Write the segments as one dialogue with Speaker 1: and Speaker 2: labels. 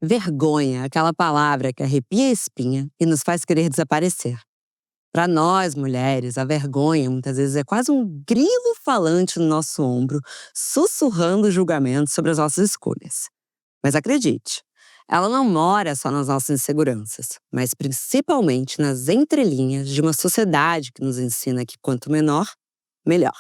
Speaker 1: Vergonha, aquela palavra que arrepia a espinha e nos faz querer desaparecer. Para nós, mulheres, a vergonha muitas vezes é quase um grilo falante no nosso ombro, sussurrando julgamentos sobre as nossas escolhas. Mas acredite, ela não mora só nas nossas inseguranças, mas principalmente nas entrelinhas de uma sociedade que nos ensina que quanto menor, melhor.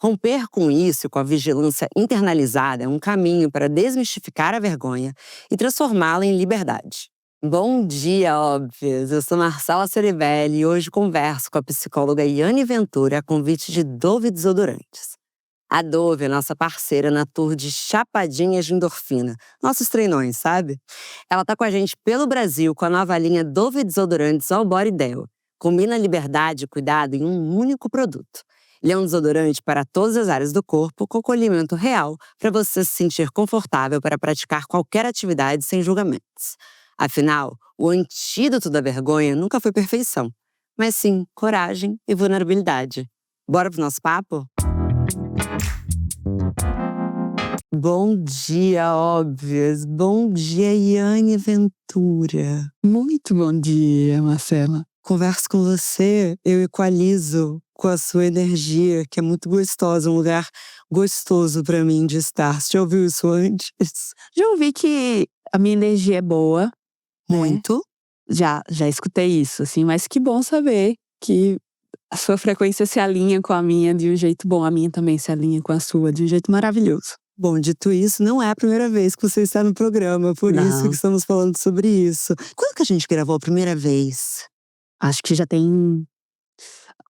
Speaker 1: Romper com isso e com a vigilância internalizada é um caminho para desmistificar a vergonha e transformá-la em liberdade. Bom dia, óbvias! Eu sou Marcela Ceribelli e hoje converso com a psicóloga Yane Ventura a convite de Dove Desodorantes. A Dove é nossa parceira na tour de Chapadinhas de Endorfina, nossos treinões, sabe? Ela tá com a gente pelo Brasil com a nova linha Dove Desodorantes All Body Deo. Combina liberdade e cuidado em um único produto. Ele é um desodorante para todas as áreas do corpo, com acolhimento real, para você se sentir confortável para praticar qualquer atividade sem julgamentos. Afinal, o antídoto da vergonha nunca foi perfeição, mas sim coragem e vulnerabilidade. Bora pro nosso papo? Bom dia, óbvias! Bom dia, Yane Ventura!
Speaker 2: Muito bom dia, Marcela.
Speaker 1: Converso com você, eu equalizo com a sua energia, que é muito gostosa, um lugar gostoso para mim de estar. Você já ouviu isso antes?
Speaker 2: Já ouvi que a minha energia é boa, né?
Speaker 1: Muito.
Speaker 2: Já escutei isso, assim, mas que bom saber que a sua frequência se alinha com a minha de um jeito bom, a minha também se alinha com a sua de um jeito maravilhoso.
Speaker 1: Bom, dito isso, não é a primeira vez que você está no programa, por isso
Speaker 2: Não.
Speaker 1: que estamos falando sobre isso. Quando que a gente gravou a primeira vez?
Speaker 2: Acho que já tem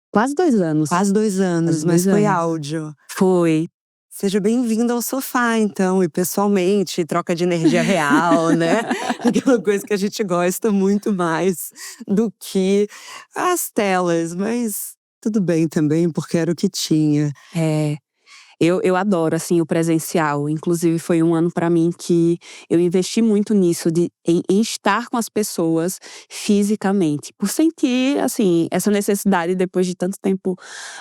Speaker 2: quase 2 anos.
Speaker 1: Quase 2 anos,
Speaker 2: Quase
Speaker 1: mas
Speaker 2: 2
Speaker 1: foi
Speaker 2: anos.
Speaker 1: áudio.
Speaker 2: Foi.
Speaker 1: Seja bem-vindo ao sofá, então, e pessoalmente, troca de energia real, né? Aquela coisa que a gente gosta muito mais do que as telas, mas tudo bem também, porque era o que tinha.
Speaker 2: É. Eu adoro, assim, o presencial. Inclusive, foi um ano pra mim que eu investi muito nisso, em estar com as pessoas fisicamente. Por sentir, assim, essa necessidade depois de tanto tempo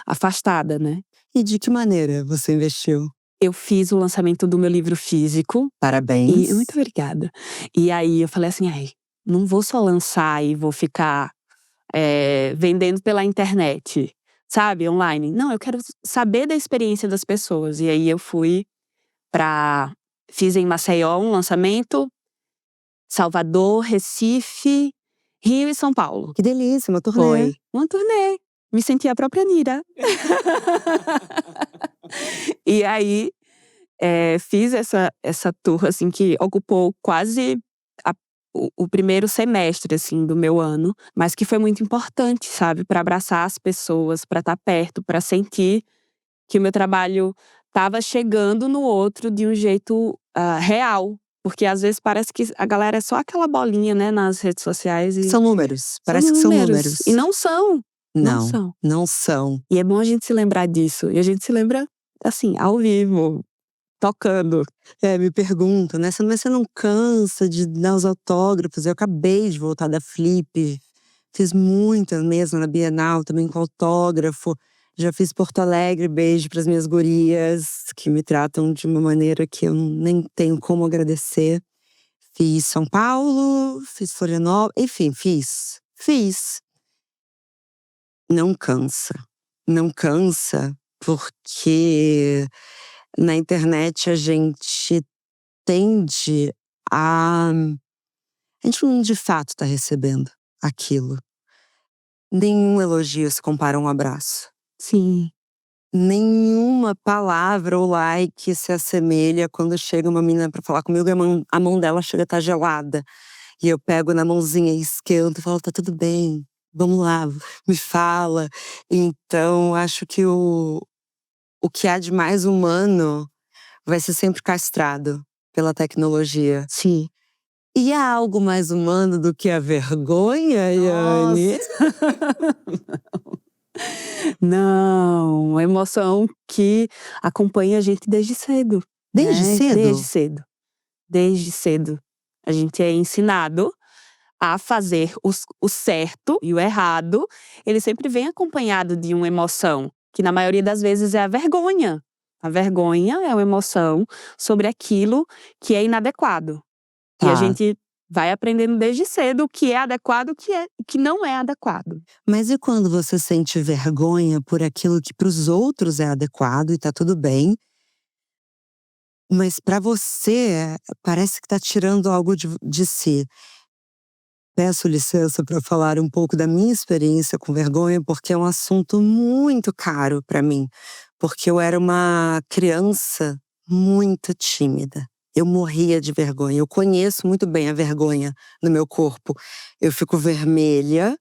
Speaker 2: afastada, né?
Speaker 1: E de que maneira você investiu?
Speaker 2: Eu fiz o lançamento do meu livro físico.
Speaker 1: Parabéns.
Speaker 2: E muito obrigada. E aí eu falei assim, ai, não vou só lançar e vou ficar vendendo pela internet, sabe, online. Não, eu quero saber da experiência das pessoas. E aí eu fiz em Maceió um lançamento, Salvador, Recife, Rio e São Paulo.
Speaker 1: Que delícia, uma turnê.
Speaker 2: Foi uma turnê. Me senti a própria Anira. E aí, fiz essa tour, assim, que ocupou quase o primeiro semestre, assim, do meu ano. Mas que foi muito importante, sabe? Pra abraçar as pessoas, pra estar perto, pra sentir que o meu trabalho estava chegando no outro de um jeito real. Porque às vezes parece que a galera é só aquela bolinha, né, nas redes sociais.
Speaker 1: São números, parece que são números.
Speaker 2: E não são.
Speaker 1: Não são.
Speaker 2: E é bom a gente se lembrar disso. E a gente se lembra, assim, ao vivo, tocando.
Speaker 1: Me perguntam, né? Você não cansa de dar os autógrafos? Eu acabei de voltar da Flip. Fiz muita mesmo na Bienal, também com autógrafo. Já fiz Porto Alegre, beijo pras minhas gurias, que me tratam de uma maneira que eu nem tenho como agradecer. Fiz São Paulo, fiz Florianópolis, enfim, fiz. Não cansa. Não cansa porque na internet a gente tende a gente não de fato tá recebendo aquilo. Nenhum elogio se compara a um abraço.
Speaker 2: Sim.
Speaker 1: Nenhuma palavra ou like se assemelha quando chega uma menina pra falar comigo e a mão dela chega a estar gelada. E eu pego na mãozinha e esquento e falo, tá tudo bem, vamos lá, me fala. Então, acho que o que há de mais humano vai ser sempre castrado pela tecnologia.
Speaker 2: Sim.
Speaker 1: E há algo mais humano do que a vergonha, Yane?
Speaker 2: Não, uma emoção que acompanha a gente desde cedo.
Speaker 1: Desde
Speaker 2: né?
Speaker 1: cedo?
Speaker 2: Desde cedo. Desde cedo. A gente é ensinado a fazer o certo e o errado, ele sempre vem acompanhado de uma emoção, que na maioria das vezes é a vergonha. A vergonha é uma emoção sobre aquilo que é inadequado. E a
Speaker 1: Tá.
Speaker 2: gente vai aprendendo desde cedo o que é adequado, o que não é adequado.
Speaker 1: Mas e quando você sente vergonha por aquilo que para os outros é adequado e tá tudo bem, mas pra você parece que tá tirando algo de si? Peço licença para falar um pouco da minha experiência com vergonha, porque é um assunto muito caro para mim. Porque eu era uma criança muito tímida. Eu morria de vergonha. Eu conheço muito bem a vergonha no meu corpo. Eu fico vermelha,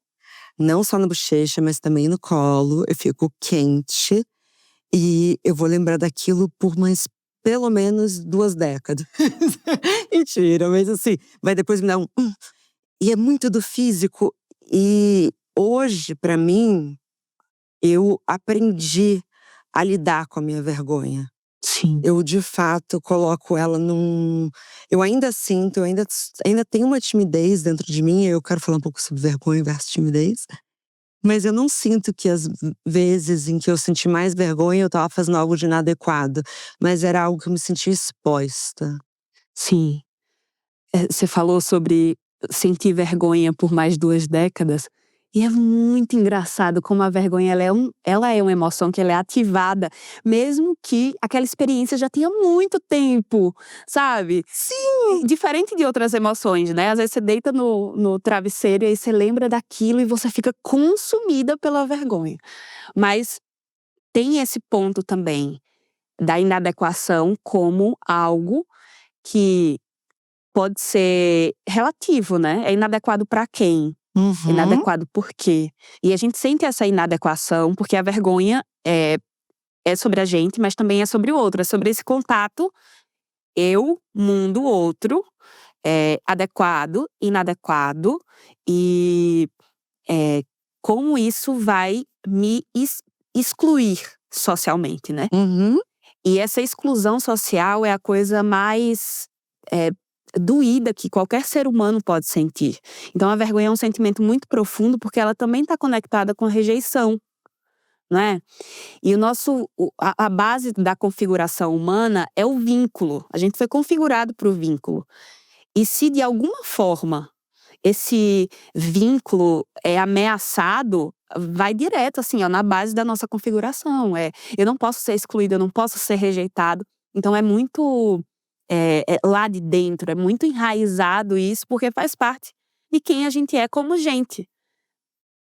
Speaker 1: não só na bochecha, mas também no colo. Eu fico quente e eu vou lembrar daquilo por mais pelo menos 2 décadas. Mentira, mas assim, vai depois me dar um. E é muito do físico. E hoje, pra mim, eu aprendi a lidar com a minha vergonha.
Speaker 2: Sim.
Speaker 1: Eu, de fato, coloco ela num. Eu ainda sinto, eu ainda tenho uma timidez dentro de mim. Eu quero falar um pouco sobre vergonha versus timidez. Mas eu não sinto que as vezes em que eu senti mais vergonha, eu estava fazendo algo de inadequado. Mas era algo que eu me sentia exposta.
Speaker 2: Sim. Você falou sobre sentir vergonha por mais 2 décadas, e é muito engraçado como a vergonha ela é uma emoção que ela é ativada, mesmo que aquela experiência já tenha muito tempo, sabe.
Speaker 1: Sim!
Speaker 2: Diferente de outras emoções, né, às vezes você deita no travesseiro e aí você lembra daquilo e você fica consumida pela vergonha. Mas tem esse ponto também, da inadequação como algo que pode ser relativo, né. É inadequado para quem? É
Speaker 1: Uhum.
Speaker 2: inadequado por quê? E a gente sente essa inadequação, porque a vergonha é sobre a gente, mas também é sobre o outro, é sobre esse contato eu, mundo, outro, adequado, inadequado e, eh, como isso vai me excluir socialmente, né.
Speaker 1: Uhum.
Speaker 2: E essa exclusão social é a coisa mais, eh, doída que qualquer ser humano pode sentir. Então a vergonha é um sentimento muito profundo, porque ela também está conectada com a rejeição, né. E o nosso a base da configuração humana é o vínculo, a gente foi configurado para o vínculo. E se de alguma forma esse vínculo é ameaçado, vai direto assim, ó, na base da nossa configuração, eu não posso ser excluída, eu não posso ser rejeitado. Então é muito, lá de dentro, é muito enraizado isso, porque faz parte de quem a gente é como gente.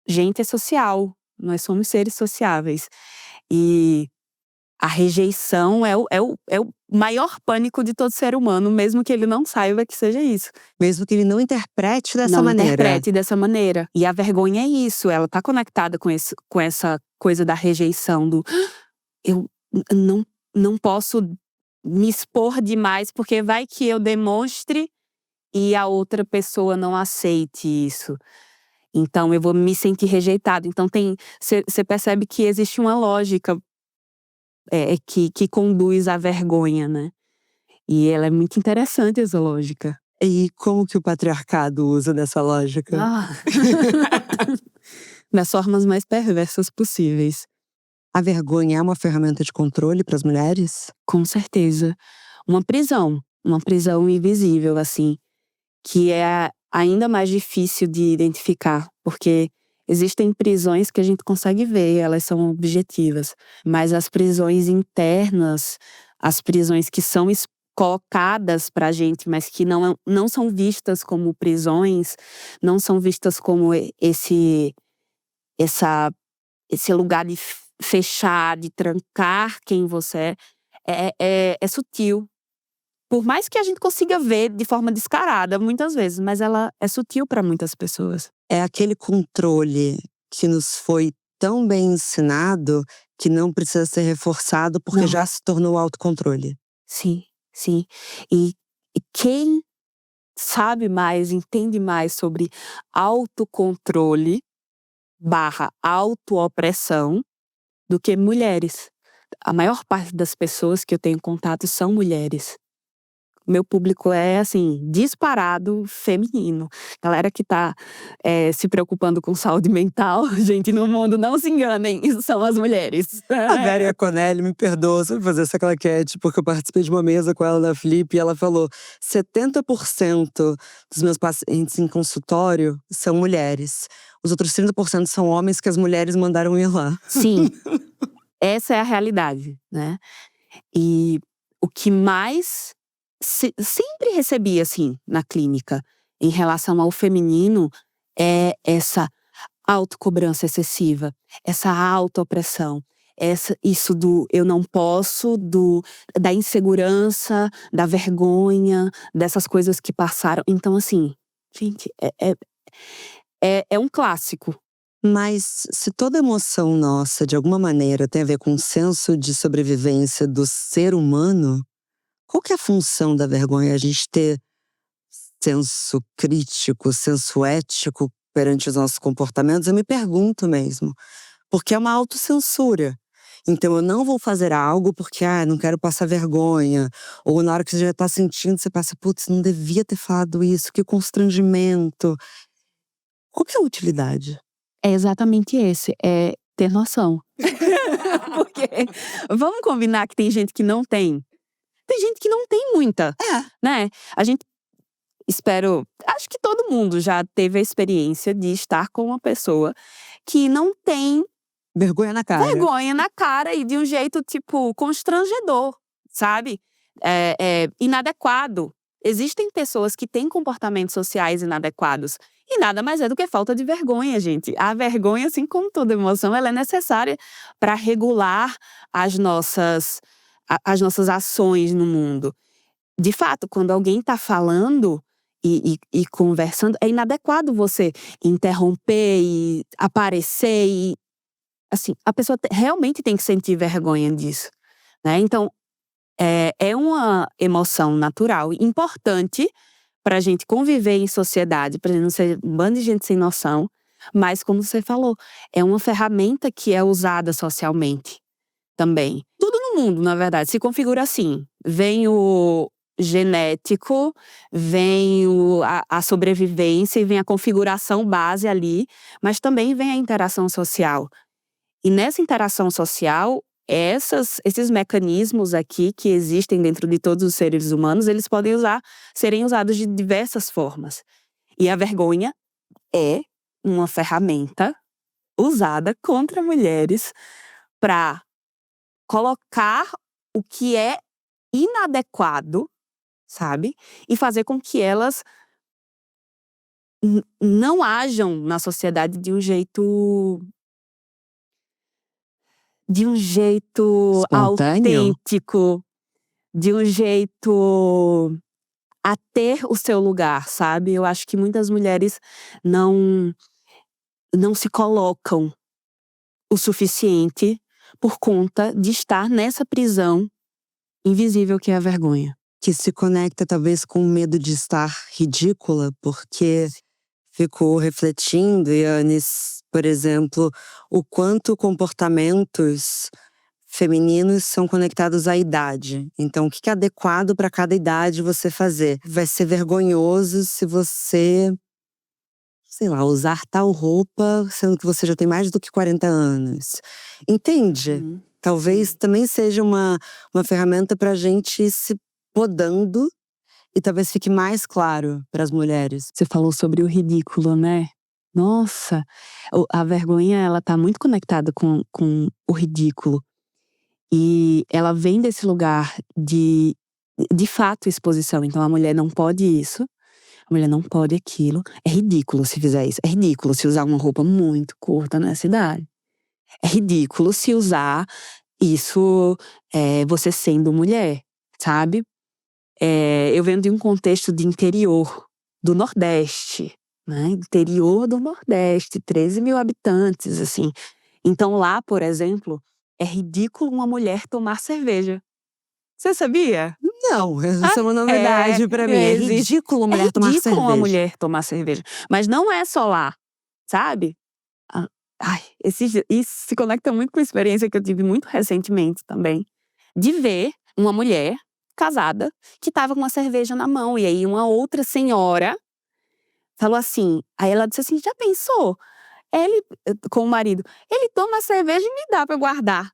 Speaker 2: Gente é social, nós somos seres sociáveis. E a rejeição é o maior pânico de todo ser humano, mesmo que ele não saiba que seja isso.
Speaker 1: Mesmo que ele não interprete dessa
Speaker 2: Não
Speaker 1: maneira.
Speaker 2: interprete dessa maneira. E a vergonha é isso, ela tá conectada com essa coisa da rejeição, do eu não posso me expor demais, porque vai que eu demonstre e a outra pessoa não aceite isso. Então eu vou me sentir rejeitado. Então você percebe que existe uma lógica, que conduz à vergonha, né. E ela é muito interessante essa lógica.
Speaker 1: E como que o patriarcado usa dessa lógica?
Speaker 2: Ah. Das formas mais perversas possíveis.
Speaker 1: A vergonha é uma ferramenta de controle para as mulheres?
Speaker 2: Com certeza. Uma prisão invisível, assim, que é ainda mais difícil de identificar, porque existem prisões que a gente consegue ver, elas são objetivas, mas as prisões internas, as prisões que são colocadas pra gente, mas que não são vistas como prisões, não são vistas como essa esse lugar de fechar, de trancar quem você é sutil. Por mais que a gente consiga ver de forma descarada, muitas vezes, mas ela é sutil para muitas pessoas.
Speaker 1: É aquele controle que nos foi tão bem ensinado que não precisa ser reforçado porque
Speaker 2: Não.
Speaker 1: já se tornou autocontrole.
Speaker 2: Sim, sim. E quem sabe mais, entende mais sobre autocontrole barra autoopressão do que mulheres. A maior parte das pessoas que eu tenho contato são mulheres. meu público é, assim, disparado feminino. Galera que tá se preocupando com saúde mental, gente, no mundo, não se enganem, isso são as mulheres.
Speaker 1: A Vera Iaconelli, me perdoa, se eu fazer essa claquete, porque eu participei de uma mesa com ela na Flip e ela falou: 70% dos meus pacientes em consultório são mulheres. Os outros 30% são homens que as mulheres mandaram ir lá.
Speaker 2: Sim, essa é a realidade, né? E o que mais sempre recebi, assim, na clínica, em relação ao feminino, é essa autocobrança excessiva, essa autoopressão, isso do eu não posso, da insegurança, da vergonha, dessas coisas que passaram. Então, assim, gente, é um clássico.
Speaker 1: Mas se toda emoção nossa, de alguma maneira, tem a ver com o senso de sobrevivência do ser humano, qual que é a função da vergonha? A gente ter senso crítico, senso ético perante os nossos comportamentos? Eu me pergunto mesmo. Porque é uma autocensura. Então eu não vou fazer algo porque, não quero passar vergonha. Ou na hora que você já tá sentindo, você passa, putz, não devia ter falado isso, que constrangimento. Qual que é a utilidade?
Speaker 2: É exatamente esse, é ter noção. Porque vamos combinar que tem gente que não tem. Tem gente que não tem muita, né? A gente acho que todo mundo já teve a experiência de estar com uma pessoa que não tem
Speaker 1: Vergonha na cara.
Speaker 2: vergonha na cara e de um jeito, tipo, constrangedor, sabe? Inadequado. Existem pessoas que têm comportamentos sociais inadequados. E nada mais é do que falta de vergonha, gente. A vergonha, assim como toda emoção, ela é necessária para regular as nossas ações no mundo. De fato, quando alguém está falando e conversando, é inadequado você interromper e aparecer e… Assim, a pessoa realmente tem que sentir vergonha disso, né? Então, é uma emoção natural, importante para a gente conviver em sociedade, para gente não ser um bando de gente sem noção. Mas, como você falou, é uma ferramenta que é usada socialmente também. Tudo no mundo, na verdade, se configura assim. Vem o genético, vem a sobrevivência e vem a configuração base ali, mas também vem a interação social. E nessa interação social, esses mecanismos aqui que existem dentro de todos os seres humanos, eles podem serem usados de diversas formas. E a vergonha é uma ferramenta usada contra mulheres para colocar o que é inadequado, sabe? E fazer com que elas não ajam na sociedade de um jeito
Speaker 1: Espontâneo?
Speaker 2: autêntico, de um jeito a ter o seu lugar, sabe? Eu acho que muitas mulheres não se colocam o suficiente por conta de estar nessa prisão invisível que é a vergonha.
Speaker 1: Que se conecta talvez com o medo de estar ridícula, porque ficou refletindo, Yannis, por exemplo, o quanto comportamentos femininos são conectados à idade. Então, o que é adequado para cada idade você fazer? Vai ser vergonhoso se você, sei lá, usar tal roupa, sendo que você já tem mais do que 40 anos. Entende? Talvez também seja uma ferramenta para a gente ir se podando e talvez fique mais claro para as mulheres.
Speaker 2: Você falou sobre o ridículo, né? Nossa, a vergonha, ela tá muito conectada com o ridículo. E ela vem desse lugar de fato, exposição. Então a mulher não pode isso, a mulher não pode aquilo. É ridículo se fizer isso. É ridículo se usar uma roupa muito curta nessa idade. É ridículo se usar isso, você sendo mulher, sabe? Eu venho de um contexto de interior do Nordeste, né? Interior do Nordeste, 13 mil habitantes, assim. Então lá, por exemplo, é ridículo uma mulher tomar cerveja. Você sabia?
Speaker 1: Não, essa é uma novidade pra mim. É ridículo uma mulher tomar cerveja.
Speaker 2: É ridículo uma mulher tomar cerveja. Mas não é só lá, sabe? Isso se conecta muito com a experiência que eu tive muito recentemente também. De ver uma mulher casada que tava com uma cerveja na mão. E aí uma outra senhora falou assim, aí ela disse assim, já pensou? Ele, com o marido, ele toma a cerveja e me dá pra guardar.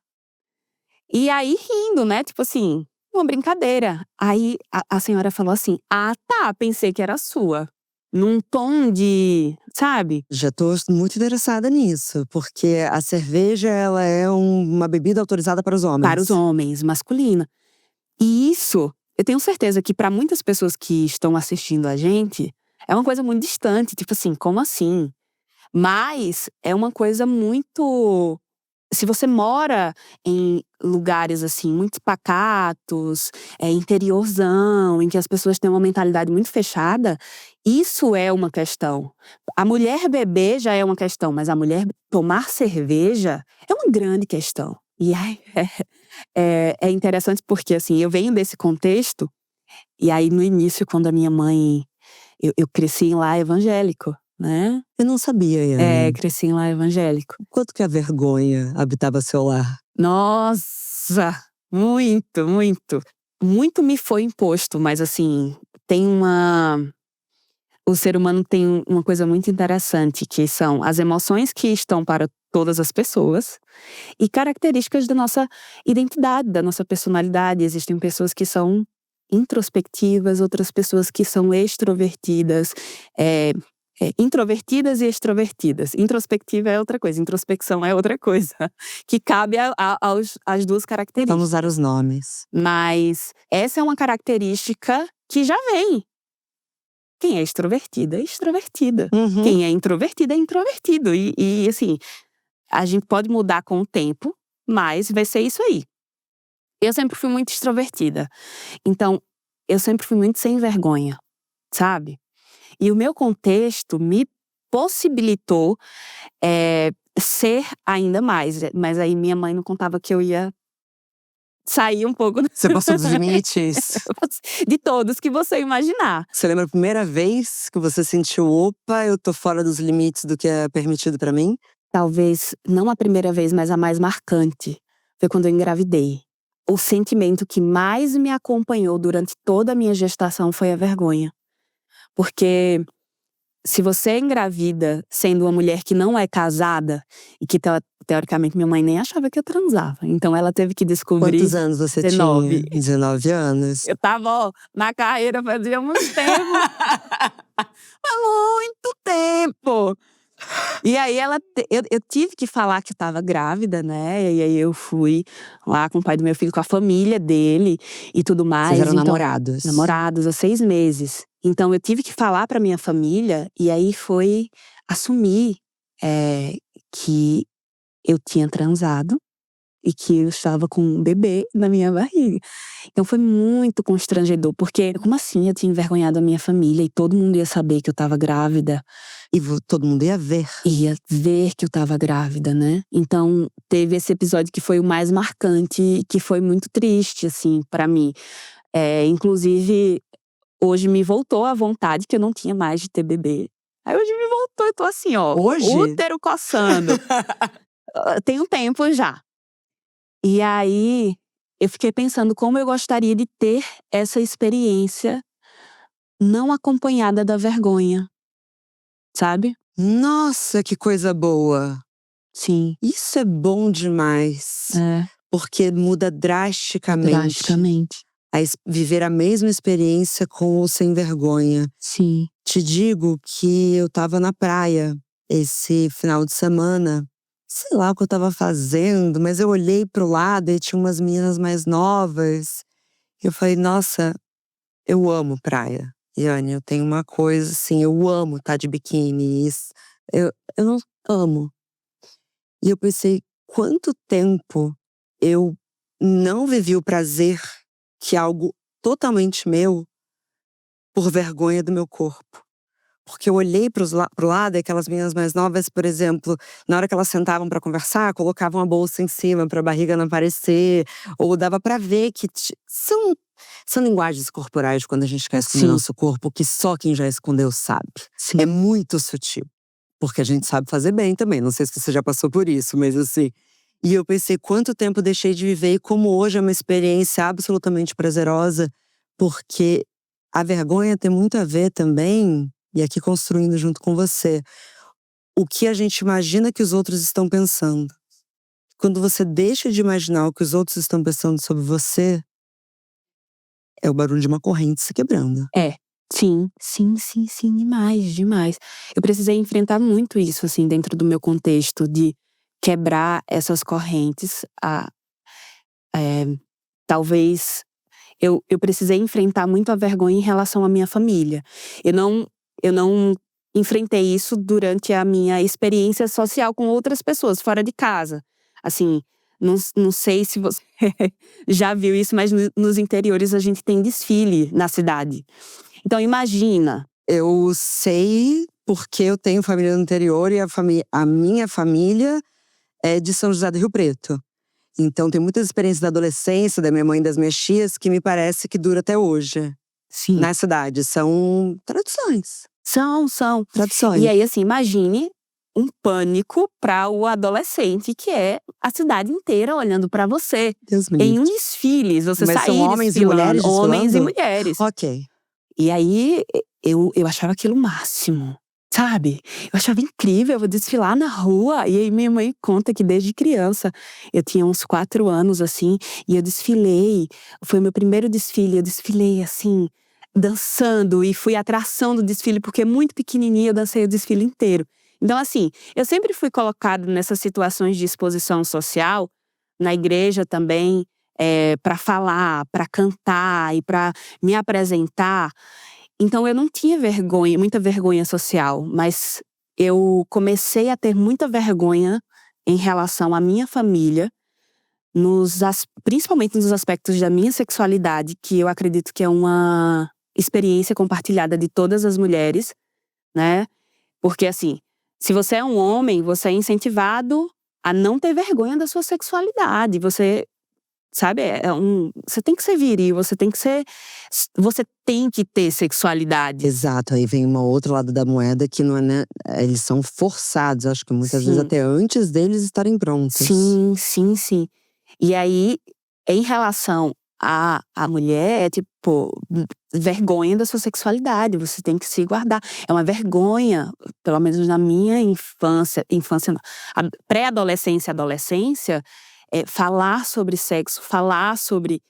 Speaker 2: E aí rindo, né, tipo assim, uma brincadeira. Aí a senhora falou assim, ah tá, pensei que era sua. Num tom de, sabe?
Speaker 1: Já tô muito interessada nisso, porque a cerveja, ela é uma bebida autorizada para os
Speaker 2: Para os
Speaker 1: homens.
Speaker 2: homens, masculina. E isso, eu tenho certeza que para muitas pessoas que estão assistindo a gente, é uma coisa muito distante, tipo assim, como assim? Mas é uma coisa muito. Se você mora em lugares assim muito pacatos, interiorzão, em que as pessoas têm uma mentalidade muito fechada, isso é uma questão. A mulher beber já é uma questão, mas a mulher tomar cerveja é uma grande questão. E é interessante porque assim, eu venho desse contexto, e aí no início, quando a minha mãe. Eu cresci em lar evangélico, né?
Speaker 1: Eu não sabia, Yane.
Speaker 2: Cresci em lar evangélico.
Speaker 1: Quanto que a vergonha habitava seu lar?
Speaker 2: Nossa! Muito, muito. Muito me foi imposto, mas assim, tem uma. O ser humano tem uma coisa muito interessante, que são as emoções que estão para todas as pessoas e características da nossa identidade, da nossa personalidade. Existem pessoas que são introspectivas, outras pessoas que são extrovertidas, introvertidas e extrovertidas. Introspectiva é outra coisa, introspecção é outra coisa, que cabe às duas características.
Speaker 1: Vamos usar os nomes.
Speaker 2: Mas essa é uma característica que já vem. Quem é extrovertida é extrovertida.
Speaker 1: Uhum.
Speaker 2: Quem é introvertido é introvertido. E assim, a gente pode mudar com o tempo, mas vai ser isso aí. Eu sempre fui muito extrovertida. Então, eu sempre fui muito sem vergonha, sabe? E o meu contexto me possibilitou ser ainda mais. Mas aí minha mãe não contava que eu ia sair um pouco
Speaker 1: Você passou dos limites?
Speaker 2: de todos que você imaginar.
Speaker 1: Você lembra a primeira vez que você sentiu, opa, eu tô fora dos limites do que é permitido pra mim?
Speaker 2: Talvez não a primeira vez, mas a mais marcante. Foi quando eu engravidei. O sentimento que mais me acompanhou durante toda a minha gestação foi a vergonha. Porque se você é engravida sendo uma mulher que não é casada, e que teoricamente minha mãe nem achava que eu transava. Então ela teve que descobrir.
Speaker 1: Quantos anos você
Speaker 2: 19.
Speaker 1: tinha? 19 anos.
Speaker 2: Eu tava, na carreira fazia muito tempo. Há muito tempo! E aí eu tive que falar que eu tava grávida, né? E aí eu fui lá com o pai do meu filho, com a família dele e tudo mais.
Speaker 1: Vocês eram
Speaker 2: Então,
Speaker 1: namorados?
Speaker 2: Namorados há 6 meses. Então eu tive que falar pra minha família, e aí foi assumir que eu tinha transado e que eu estava com um bebê na minha barriga. Então foi muito constrangedor, porque como assim eu tinha envergonhado a minha família e todo mundo ia saber que eu tava grávida?
Speaker 1: E todo mundo ia ver.
Speaker 2: Ia ver que eu tava grávida, né? Então teve esse episódio que foi o mais marcante, que foi muito triste, assim, pra mim. Inclusive, hoje me voltou a vontade que eu não tinha mais de ter bebê. Aí hoje me voltou, eu tô assim, ó.
Speaker 1: Hoje?
Speaker 2: Útero coçando. Tem um tempo já. E aí, eu fiquei pensando como eu gostaria de ter essa experiência não acompanhada da vergonha, sabe?
Speaker 1: Nossa, que coisa boa!
Speaker 2: Sim.
Speaker 1: Isso é bom demais. Porque muda drasticamente.
Speaker 2: Drasticamente.
Speaker 1: Viver a mesma experiência com o sem vergonha.
Speaker 2: Sim.
Speaker 1: Te digo que eu tava na praia esse final de semana. Sei lá o que eu tava fazendo, mas eu olhei pro lado e tinha umas meninas mais novas. E eu falei, nossa, eu amo praia. Yane, eu tenho uma coisa assim, eu amo estar de biquíni. Eu não amo. E eu pensei, quanto tempo eu não vivi o prazer que é algo totalmente meu por vergonha do meu corpo. Porque eu olhei pro lado e aquelas meninas mais novas, por exemplo, na hora que elas sentavam pra conversar, colocavam a bolsa em cima pra barriga não aparecer. Ou dava pra ver que são linguagens corporais quando a gente quer esconder nosso corpo, que só quem já escondeu sabe.
Speaker 2: Sim.
Speaker 1: É muito sutil. Porque a gente sabe fazer bem também. Não sei se você já passou por isso, mas assim… E eu pensei, quanto tempo eu deixei de viver e como hoje é uma experiência absolutamente prazerosa. Porque a vergonha tem muito a ver também, e aqui construindo junto com você, o que a gente imagina que os outros estão pensando. Quando você deixa de imaginar o que os outros estão pensando sobre você, é o barulho de uma corrente se quebrando.
Speaker 2: É. Sim, sim, sim, sim, demais, demais. Eu precisei enfrentar muito isso, assim, dentro do meu contexto de quebrar essas correntes. Talvez eu precisei enfrentar muito a vergonha em relação à minha família. Eu não enfrentei isso durante a minha experiência social com outras pessoas fora de casa. Assim, não sei se você já viu isso, mas nos interiores a gente tem desfile na cidade. Então imagina.
Speaker 1: Eu sei porque eu tenho família no interior e a minha família é de São José do Rio Preto. Então tem muitas experiências da adolescência, da minha mãe e das minhas tias, que me parece que dura até hoje.
Speaker 2: Sim.
Speaker 1: Na cidade, são tradições.
Speaker 2: São.
Speaker 1: Tradições.
Speaker 2: E aí, assim, imagine um pânico para o adolescente, que é a cidade inteira olhando para você.
Speaker 1: Deus me
Speaker 2: Em
Speaker 1: livre.
Speaker 2: um desfile, você
Speaker 1: Mas são
Speaker 2: sair
Speaker 1: homens e
Speaker 2: desfilando,
Speaker 1: mulheres
Speaker 2: homens e
Speaker 1: desfilando?
Speaker 2: mulheres.
Speaker 1: Ok.
Speaker 2: E aí, eu achava aquilo o máximo, sabe? Eu achava incrível, eu vou desfilar na rua. E aí minha mãe conta que desde criança, eu tinha uns 4 anos, assim, e eu desfilei. Foi o meu primeiro desfile, eu desfilei, assim, dançando. E fui a atração do desfile, porque muito pequenininha eu dancei o desfile inteiro. Então, assim, eu sempre fui colocada nessas situações de exposição social, na igreja também, para falar, para cantar e para me apresentar. Então eu não tinha vergonha, muita vergonha social, mas eu comecei a ter muita vergonha em relação à minha família, principalmente nos aspectos da minha sexualidade, que eu acredito que é uma experiência compartilhada de todas as mulheres, né? Porque assim, se você é um homem, você é incentivado a não ter vergonha da sua sexualidade. Sabe, você tem que ser viril, você tem que ter sexualidade.
Speaker 1: Exato, aí vem um outro lado da moeda que não é, né? Eles são forçados, acho que muitas vezes
Speaker 2: Sim.
Speaker 1: até antes deles estarem prontos.
Speaker 2: Sim. E aí, em relação à mulher, é tipo, vergonha da sua sexualidade, você tem que se guardar. É uma vergonha, pelo menos na minha infância não, pré-adolescência, adolescência, falar sobre sexo, falar sobre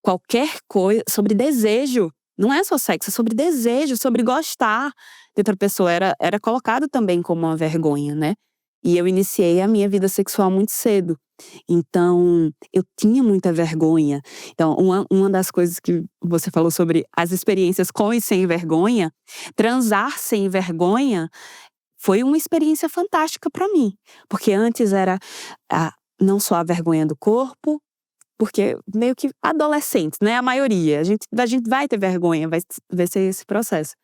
Speaker 2: qualquer coisa, sobre desejo. Não é só sexo, é sobre desejo, sobre gostar de outra pessoa. Era colocado também como uma vergonha, né? E eu iniciei a minha vida sexual muito cedo. Então, eu tinha muita vergonha. Então, uma das coisas que você falou sobre as experiências com e sem vergonha, transar sem vergonha foi uma experiência fantástica para mim. Porque antes era não só a vergonha do corpo, porque meio que adolescentes, né? A maioria. A gente vai ter vergonha, vai ser esse processo.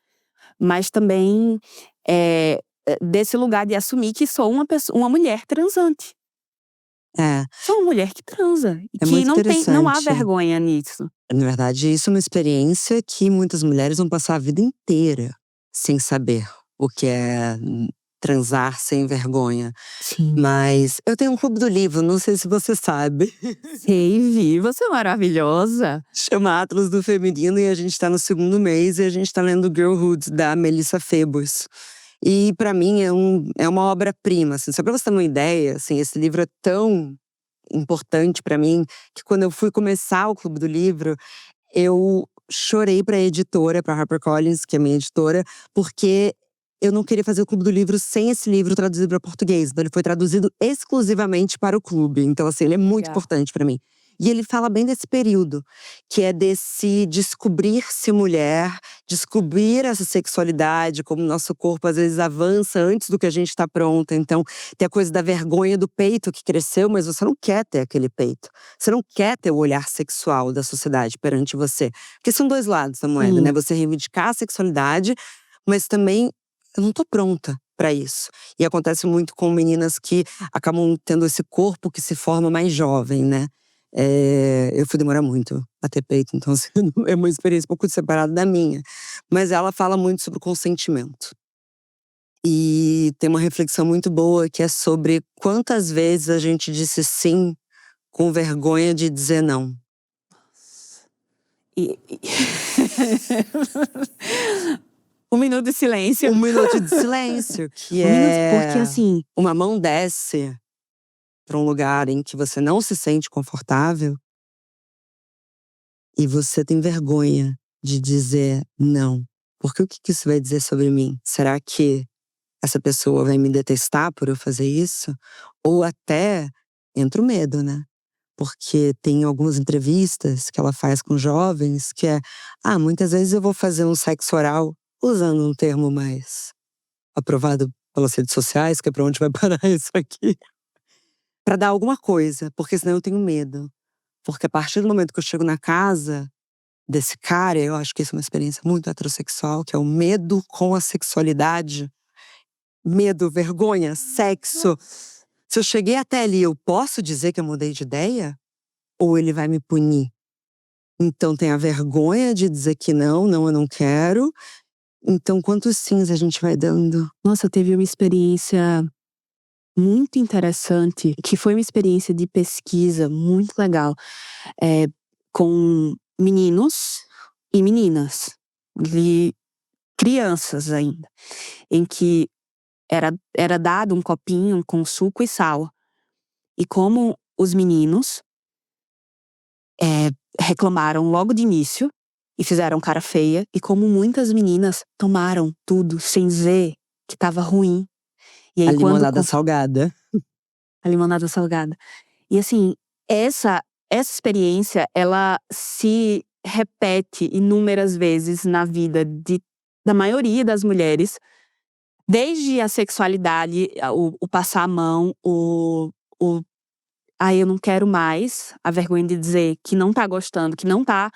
Speaker 2: Mas também desse lugar de assumir que sou uma mulher transante.
Speaker 1: É,
Speaker 2: Sou uma mulher que transa. E
Speaker 1: é
Speaker 2: que
Speaker 1: muito
Speaker 2: não há
Speaker 1: interessante.
Speaker 2: vergonha nisso.
Speaker 1: Na verdade, isso é uma experiência que muitas mulheres vão passar a vida inteira sem saber o que é transar sem vergonha.
Speaker 2: Sim.
Speaker 1: Mas eu tenho um clube do livro, não sei se você sabe.
Speaker 2: Sei, Vi, você é maravilhosa.
Speaker 1: Chama Atlas do Feminino e a gente tá no 2º mês e a gente tá lendo Girlhood, da Melissa Febus. E pra mim é uma obra-prima, assim. Só pra você ter uma ideia, assim, esse livro é tão importante pra mim que quando eu fui começar o clube do livro, eu chorei pra editora, pra HarperCollins, que é a minha editora, porque eu não queria fazer o clube do livro sem esse livro traduzido para português. Então ele foi traduzido exclusivamente para o clube. Então assim, ele é muito
Speaker 2: Legal.
Speaker 1: importante para mim. E ele fala bem desse período, que é desse descobrir-se mulher, descobrir essa sexualidade, como o nosso corpo às vezes avança antes do que a gente está pronta. Então, tem a coisa da vergonha do peito que cresceu, mas você não quer ter aquele peito. Você não quer ter o olhar sexual da sociedade perante você. Porque são dois lados da moeda, né? Você reivindicar a sexualidade, mas também eu não tô pronta pra isso. E acontece muito com meninas que acabam tendo esse corpo que se forma mais jovem, né? Eu fui demorar muito a ter peito, então assim, é uma experiência um pouco separada da minha. Mas ela fala muito sobre o consentimento. E tem uma reflexão muito boa que é sobre quantas vezes a gente disse sim com vergonha de dizer não.
Speaker 2: E 1 minuto de silêncio.
Speaker 1: 1 minuto de silêncio, que
Speaker 2: 1 minuto, porque assim,
Speaker 1: uma mão desce para um lugar em que você não se sente confortável e você tem vergonha de dizer não. Porque o que isso vai dizer sobre mim? Será que essa pessoa vai me detestar por eu fazer isso? Ou até entra o medo, né? Porque tem algumas entrevistas que ela faz com jovens que muitas vezes eu vou fazer um sexo oral, usando um termo mais aprovado pelas redes sociais, que é pra onde vai parar isso aqui, pra dar alguma coisa, porque senão eu tenho medo. Porque a partir do momento que eu chego na casa desse cara, eu acho que isso é uma experiência muito heterossexual, que é o medo com a sexualidade. Medo, vergonha, sexo. Se eu cheguei até ali, eu posso dizer que eu mudei de ideia? Ou ele vai me punir? Então tem a vergonha de dizer que não, eu não quero. Então quantos sims a gente vai dando?
Speaker 2: Nossa, eu teve uma experiência muito interessante, que foi uma experiência de pesquisa muito legal, com meninos e meninas, crianças ainda, em que era dado um copinho com suco e sal. E como os meninos reclamaram logo de início e fizeram cara feia, e como muitas meninas tomaram tudo sem dizer que estava ruim. E aí
Speaker 1: A limonada salgada.
Speaker 2: A limonada salgada. E assim, essa experiência, ela se repete inúmeras vezes na vida da maioria das mulheres, desde a sexualidade, o passar a mão, o eu não quero mais, a vergonha de dizer que não tá gostando, que não tá,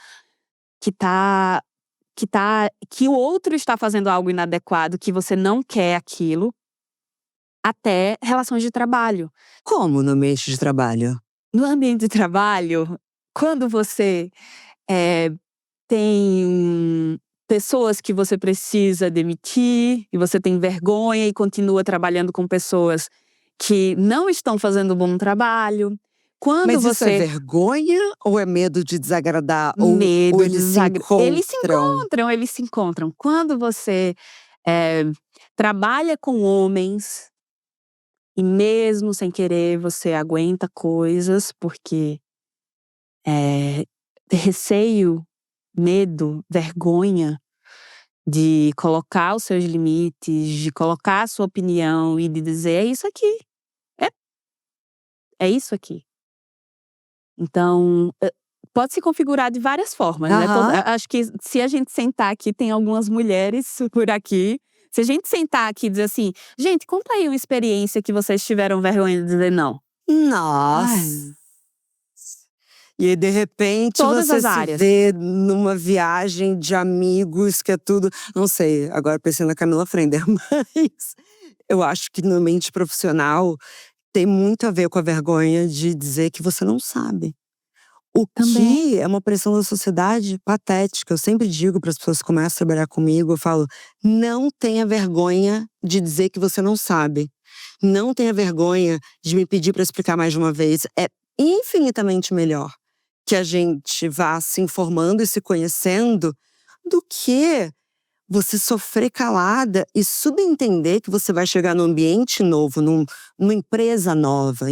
Speaker 2: que o outro está fazendo algo inadequado, que você não quer aquilo, até relações de trabalho.
Speaker 1: Como no ambiente de trabalho?
Speaker 2: No ambiente de trabalho, quando você tem pessoas que você precisa demitir, e você tem vergonha e continua trabalhando com pessoas que não estão fazendo um bom trabalho. Quando
Speaker 1: Mas isso é
Speaker 2: você
Speaker 1: vergonha ou é medo de desagradar? Ou
Speaker 2: Medo,
Speaker 1: eles se encontram?
Speaker 2: eles se encontram. Quando você trabalha com homens, e mesmo sem querer você aguenta coisas, porque receio, medo, vergonha de colocar os seus limites, de colocar a sua opinião e de dizer: "É isso aqui, é é isso aqui". Então, pode se configurar de várias formas, né.
Speaker 1: Aham.
Speaker 2: Acho que se a gente sentar aqui, tem algumas mulheres por aqui, se a gente sentar aqui e dizer assim: "Gente, conta aí uma experiência que vocês tiveram vergonha de dizer não".
Speaker 1: Nossa!
Speaker 2: Ai,
Speaker 1: E aí, de repente,
Speaker 2: todas
Speaker 1: você
Speaker 2: as
Speaker 1: se
Speaker 2: áreas.
Speaker 1: vê numa viagem de amigos, que é tudo… Não sei, agora pensei na Camila Frender, mas eu acho que no ambiente profissional tem muito a ver com a vergonha de dizer que você não sabe. O
Speaker 2: Também.
Speaker 1: que é uma pressão da sociedade patética. Eu sempre digo para as pessoas que começam a trabalhar comigo, eu falo: não tenha vergonha de dizer que você não sabe. Não tenha vergonha de me pedir para explicar mais de uma vez. É infinitamente melhor que a gente vá se informando e se conhecendo do que você sofrer calada e subentender que você vai chegar num ambiente novo, numa empresa nova,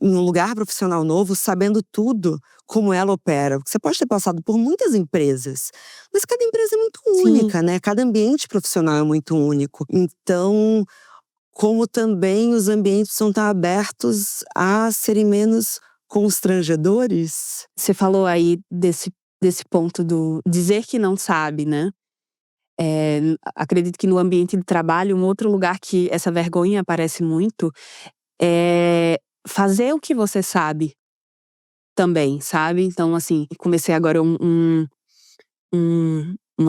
Speaker 1: num lugar profissional novo, sabendo tudo como ela opera. Você pode ter passado por muitas empresas, mas cada empresa é muito
Speaker 2: Sim,
Speaker 1: única, né? Cada ambiente profissional é muito único. Então, como também os ambientes precisam estar abertos a serem menos constrangedores.
Speaker 2: você falou aí desse ponto do dizer que não sabe, né. Acredito que no ambiente de trabalho, um outro lugar que essa vergonha aparece muito, é fazer o que você sabe também, sabe. Então, assim, comecei agora uma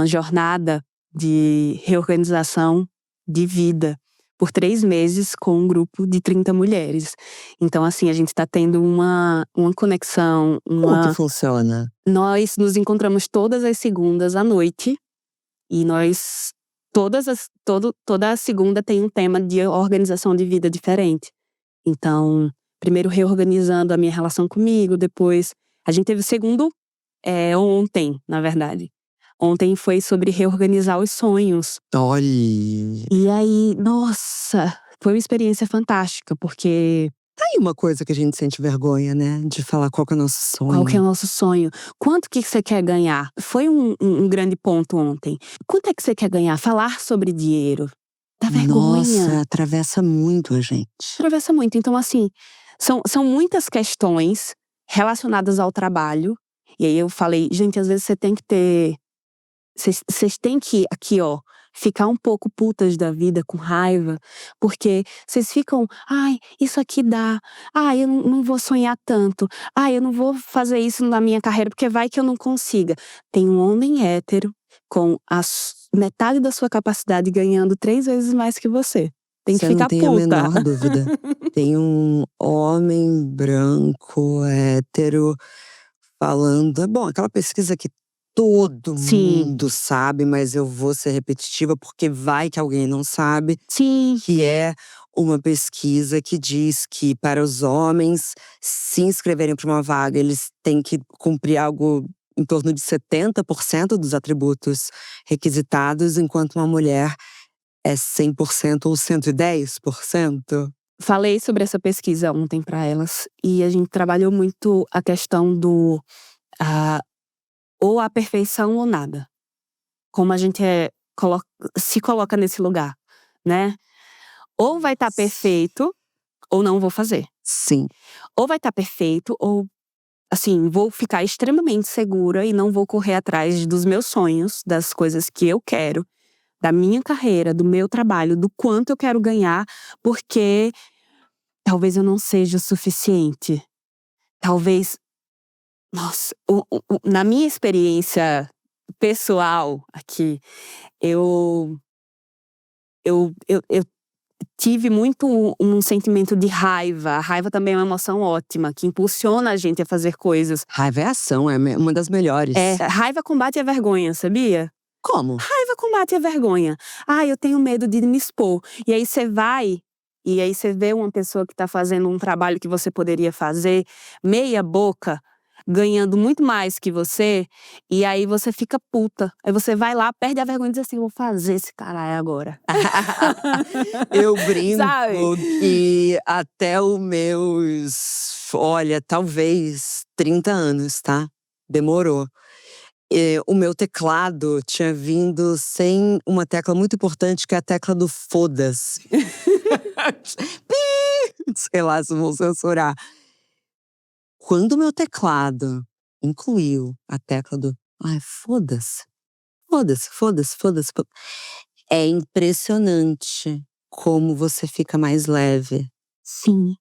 Speaker 2: jornada de reorganização de vida por 3 meses com um grupo de 30 mulheres. Então, assim, a gente tá tendo uma conexão,
Speaker 1: Como que funciona?
Speaker 2: nós nos encontramos todas as segundas à noite, e nós toda a segunda tem um tema de organização de vida diferente. Então, primeiro reorganizando a minha relação comigo, depois a gente teve o segundo ontem, na verdade. Ontem foi sobre reorganizar os sonhos.
Speaker 1: Olha,
Speaker 2: E aí, nossa, foi uma experiência fantástica, porque
Speaker 1: tá aí uma coisa que a gente sente vergonha, né? De falar qual que é o nosso
Speaker 2: qual que é o
Speaker 1: sonho.
Speaker 2: nosso sonho? Quanto que você quer ganhar? Foi um grande ponto ontem. Quanto é que você quer ganhar? Falar sobre dinheiro. Dá vergonha.
Speaker 1: Nossa, atravessa muito a gente.
Speaker 2: Atravessa muito. Então, assim, são muitas questões relacionadas ao trabalho. E aí eu falei, gente, às vezes você tem que ter. Vocês têm que, aqui, ó, ficar um pouco putas da vida, com raiva, porque vocês ficam, ai, isso aqui dá, ai, eu não vou sonhar tanto, ai, eu não vou fazer isso na minha carreira, porque vai que eu não consiga. Tem um homem hétero com metade da sua capacidade ganhando 3 vezes mais que você. Tem que
Speaker 1: Você não
Speaker 2: ficar
Speaker 1: tem a
Speaker 2: puta.
Speaker 1: menor dúvida. Tem um homem branco, hétero, falando. Bom, aquela pesquisa que todo
Speaker 2: Sim,
Speaker 1: mundo sabe, mas eu vou ser repetitiva porque vai que alguém não sabe,
Speaker 2: sim,
Speaker 1: que é uma pesquisa que diz que para os homens se inscreverem para uma vaga, eles têm que cumprir algo em torno de 70% dos atributos requisitados, enquanto uma mulher é 100% ou 110%.
Speaker 2: falei sobre essa pesquisa ontem para elas e a gente trabalhou muito a questão do ah, ou a perfeição ou nada. Como a gente se coloca nesse lugar, né? Ou vai estar perfeito, ou não vou fazer.
Speaker 1: Sim.
Speaker 2: Ou vai estar perfeito, ou assim, vou ficar extremamente segura e não vou correr atrás dos meus sonhos, das coisas que eu quero, da minha carreira, do meu trabalho, do quanto eu quero ganhar, porque talvez eu não seja o suficiente. Talvez, nossa, na minha experiência pessoal aqui, eu eu tive muito um sentimento de raiva. A raiva também é uma emoção ótima, que impulsiona a gente a fazer coisas.
Speaker 1: Raiva é ação, é uma das melhores.
Speaker 2: Raiva combate a vergonha, sabia?
Speaker 1: Como?
Speaker 2: Raiva combate a vergonha. "Ah, eu tenho medo de me expor". E aí você vai, e aí você vê uma pessoa que tá fazendo um trabalho que você poderia fazer meia boca, ganhando muito mais que você, e aí você fica puta. Aí você vai lá, perde a vergonha e diz assim: "Vou fazer esse caralho agora".
Speaker 1: Eu brinco
Speaker 2: Sabe?
Speaker 1: que até os meus, olha, talvez 30 anos, tá? Demorou. O meu teclado tinha vindo sem uma tecla muito importante, que é a tecla do foda-se. Pi! Sei lá se vão censurar. Quando o meu teclado incluiu a tecla do "ai, foda-se, foda-se, foda-se, foda-se", é impressionante como você fica mais leve.
Speaker 2: Sim.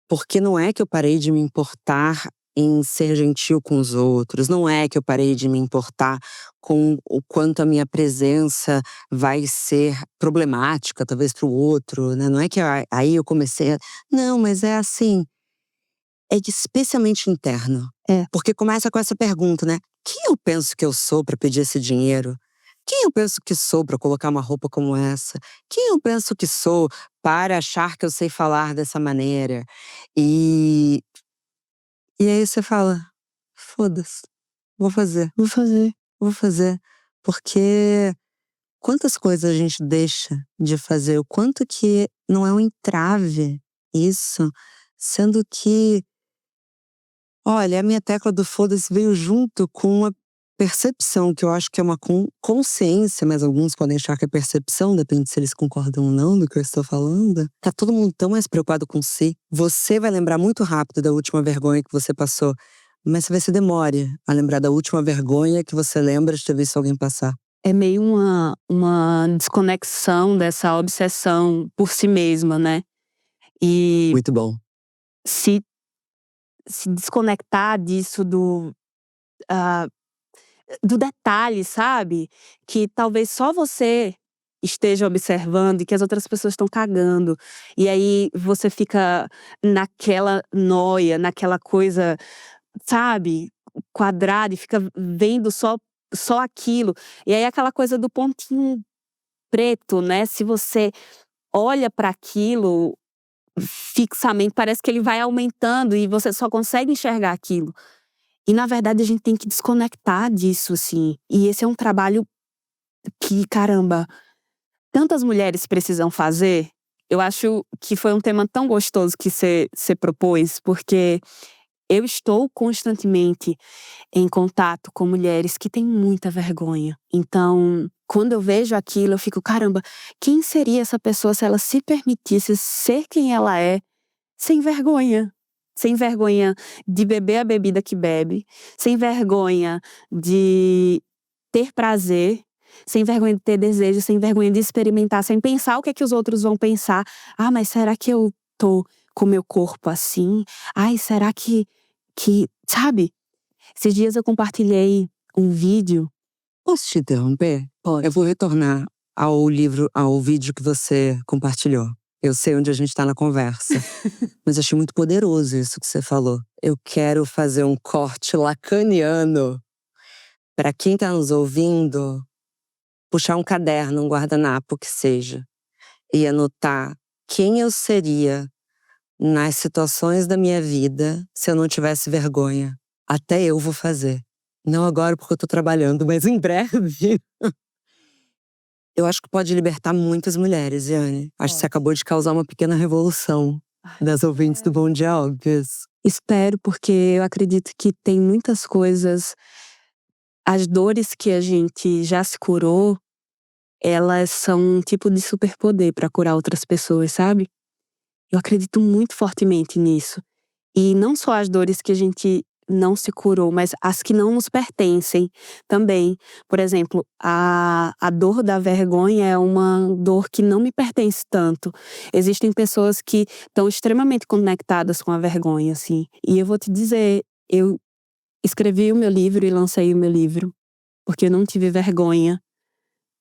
Speaker 1: Porque não é que eu parei de me importar em ser gentil com os outros, não é que eu parei de me importar com o quanto a minha presença vai ser problemática, talvez para o outro, né, não é que aí eu comecei a não, mas é assim, especialmente interno.
Speaker 2: É.
Speaker 1: Porque começa com essa pergunta, né: "Quem eu penso que eu sou para pedir esse dinheiro? Quem eu penso que sou para colocar uma roupa como essa? Quem eu penso que sou para achar que eu sei falar dessa maneira?" E e aí você fala: "Foda-se, vou fazer,
Speaker 2: Vou fazer.
Speaker 1: vou fazer". Porque quantas coisas a gente deixa de fazer, o quanto que não é um entrave isso, sendo que olha, a minha tecla do foda-se veio junto com uma percepção, que eu acho que é uma consciência, mas alguns podem achar que é percepção, depende se eles concordam ou não do que eu estou falando. Tá todo mundo tão mais preocupado com si. Você vai lembrar muito rápido da última vergonha que você passou, mas talvez você demore a lembrar da última vergonha que você lembra de ter visto alguém passar.
Speaker 2: É meio uma desconexão dessa obsessão por si mesma, né. E
Speaker 1: Muito bom.
Speaker 2: se se desconectar disso ah, do detalhe, sabe? Que talvez só você esteja observando e que as outras pessoas estão cagando. E aí você fica naquela noia, naquela coisa, sabe, quadrada e fica vendo só aquilo. E aí aquela coisa do pontinho preto, né, se você olha para aquilo fixamente, parece que ele vai aumentando e você só consegue enxergar aquilo. E na verdade a gente tem que desconectar disso, assim. E esse é um trabalho que, caramba, tantas mulheres precisam fazer. Eu acho que foi um tema tão gostoso que você propôs, porque eu estou constantemente em contato com mulheres que têm muita vergonha. Então, quando eu vejo aquilo, eu fico, caramba, quem seria essa pessoa se ela se permitisse ser quem ela é, sem vergonha? Sem vergonha de beber a bebida que bebe, sem vergonha de ter prazer, sem vergonha de ter desejo, sem vergonha de experimentar, sem pensar o que é que os outros vão pensar. Ah, mas será que eu tô com meu corpo assim? Ai, será que, sabe? Esses dias eu compartilhei um vídeo.
Speaker 1: Posso te interromper?
Speaker 2: Pode.
Speaker 1: Eu vou retornar ao vídeo que você compartilhou. Eu sei onde a gente tá na conversa. Mas achei muito poderoso isso que você falou. Eu quero fazer um corte lacaniano para quem tá nos ouvindo, puxar um caderno, um guardanapo que seja, e anotar quem eu seria nas situações da minha vida se eu não tivesse vergonha. Até eu vou fazer. Não agora porque eu tô trabalhando, mas em breve. Eu acho que pode libertar muitas mulheres, Yane. Acho que você acabou de causar uma pequena revolução das ouvintes do Bom Dia Óbvias.
Speaker 2: Espero, porque eu acredito que tem muitas coisas. As dores que a gente já se curou, elas são um tipo de superpoder para curar outras pessoas, sabe? Eu acredito muito fortemente nisso. E não só as dores que a gente não se curou, mas as que não nos pertencem também. Por exemplo, a dor da vergonha é uma dor que não me pertence tanto. Existem pessoas que estão extremamente conectadas com a vergonha, assim. E eu vou te dizer, eu escrevi o meu livro e lancei o meu livro, porque eu não tive vergonha.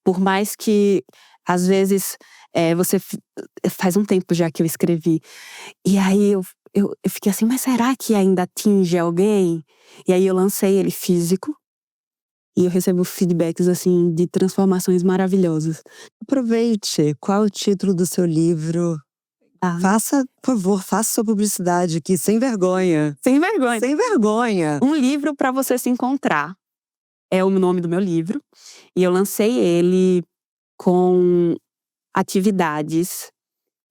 Speaker 2: Por mais que, às vezes, faz um tempo já que eu escrevi. E aí eu fiquei assim, mas será que ainda atinge alguém? E aí eu lancei ele físico. E eu recebo feedbacks, assim, de transformações maravilhosas.
Speaker 1: Aproveite. Qual é o título do seu livro?
Speaker 2: Tá?
Speaker 1: Por favor, faça sua publicidade aqui, sem vergonha.
Speaker 2: Sem vergonha.
Speaker 1: Sem vergonha.
Speaker 2: Um livro para você se encontrar. É o nome do meu livro. E eu lancei ele com atividades,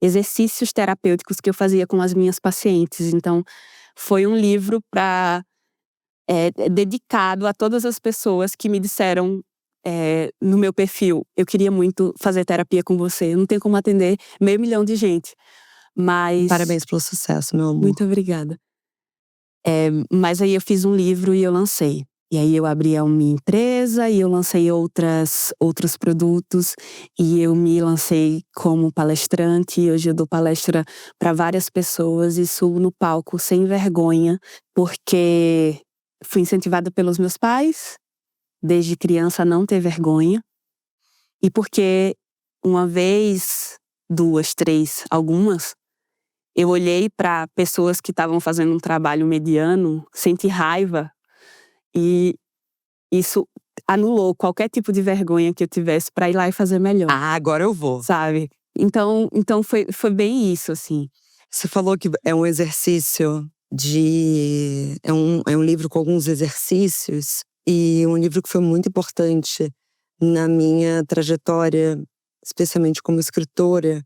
Speaker 2: exercícios terapêuticos que eu fazia com as minhas pacientes. Então, foi um livro dedicado a todas as pessoas que me disseram no meu perfil: eu queria muito fazer terapia com você. Eu não tenho como atender 500 mil de gente. Mas.
Speaker 1: Parabéns pelo sucesso, meu amor.
Speaker 2: Muito obrigada. Mas aí eu fiz um livro e eu lancei. E aí eu abri a minha empresa e eu lancei outros produtos. E eu me lancei como palestrante. E hoje eu dou palestra para várias pessoas e subo no palco sem vergonha, porque fui incentivada pelos meus pais, desde criança, a não ter vergonha. E porque uma vez, duas, três, algumas, eu olhei para pessoas que estavam fazendo um trabalho mediano, senti raiva, e isso anulou qualquer tipo de vergonha que eu tivesse para ir lá e fazer melhor.
Speaker 1: Ah, agora eu vou.
Speaker 2: Sabe? Então foi bem isso, assim.
Speaker 1: Você falou que é um exercício de… É um livro com alguns exercícios. E um livro que foi muito importante na minha trajetória, especialmente como escritora.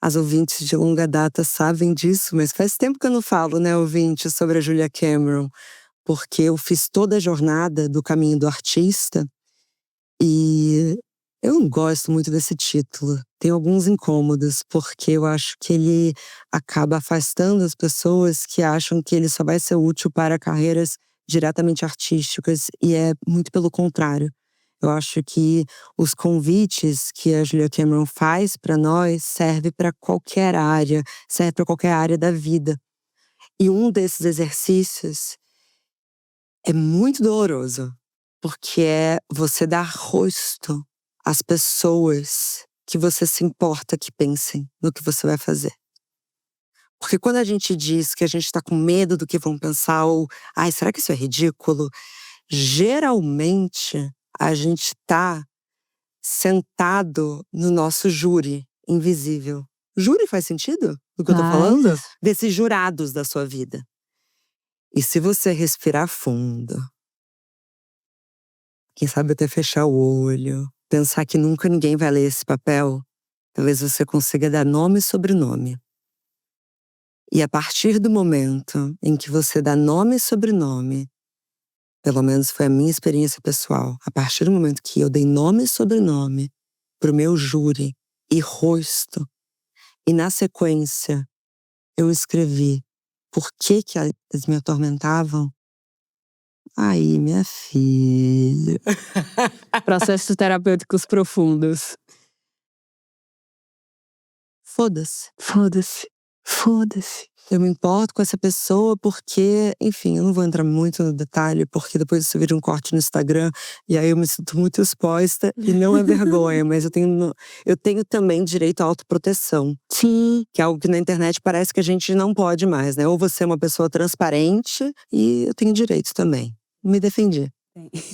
Speaker 1: As ouvintes de longa data sabem disso, mas faz tempo que eu não falo, né, ouvintes, sobre a Julia Cameron. Porque eu fiz toda a jornada do caminho do artista. E eu não gosto muito desse título. Tem alguns incômodos, porque eu acho que ele acaba afastando as pessoas que acham que ele só vai ser útil para carreiras diretamente artísticas, e é muito pelo contrário. Eu acho que os convites que a Julia Cameron faz para nós serve para qualquer área, serve para qualquer área da vida. E um desses exercícios é muito doloroso, porque é você dar rosto às pessoas que você se importa que pensem no que você vai fazer. Porque quando a gente diz que a gente tá com medo do que vão pensar, ou ai, será que isso é ridículo? Geralmente, a gente tá sentado no nosso júri invisível. Júri faz sentido do que eu tô falando? Desses jurados da sua vida. E se você respirar fundo, quem sabe até fechar o olho, pensar que nunca ninguém vai ler esse papel, talvez você consiga dar nome e sobrenome. E a partir do momento em que você dá nome e sobrenome, pelo menos foi a minha experiência pessoal, a partir do momento que eu dei nome e sobrenome pro meu júri e rosto, e na sequência eu escrevi por que eles me atormentavam, aí, minha filha.
Speaker 2: Processos terapêuticos profundos.
Speaker 1: Foda-se.
Speaker 2: Foda-se. Foda-se.
Speaker 1: Eu me importo com essa pessoa porque, enfim, eu não vou entrar muito no detalhe, porque depois isso vira um corte no Instagram e aí eu me sinto muito exposta e não é vergonha, mas eu tenho também direito à autoproteção.
Speaker 2: Sim.
Speaker 1: Que é algo que na internet parece que a gente não pode mais, né? Ou você é uma pessoa transparente e eu tenho direito também. Me defendi.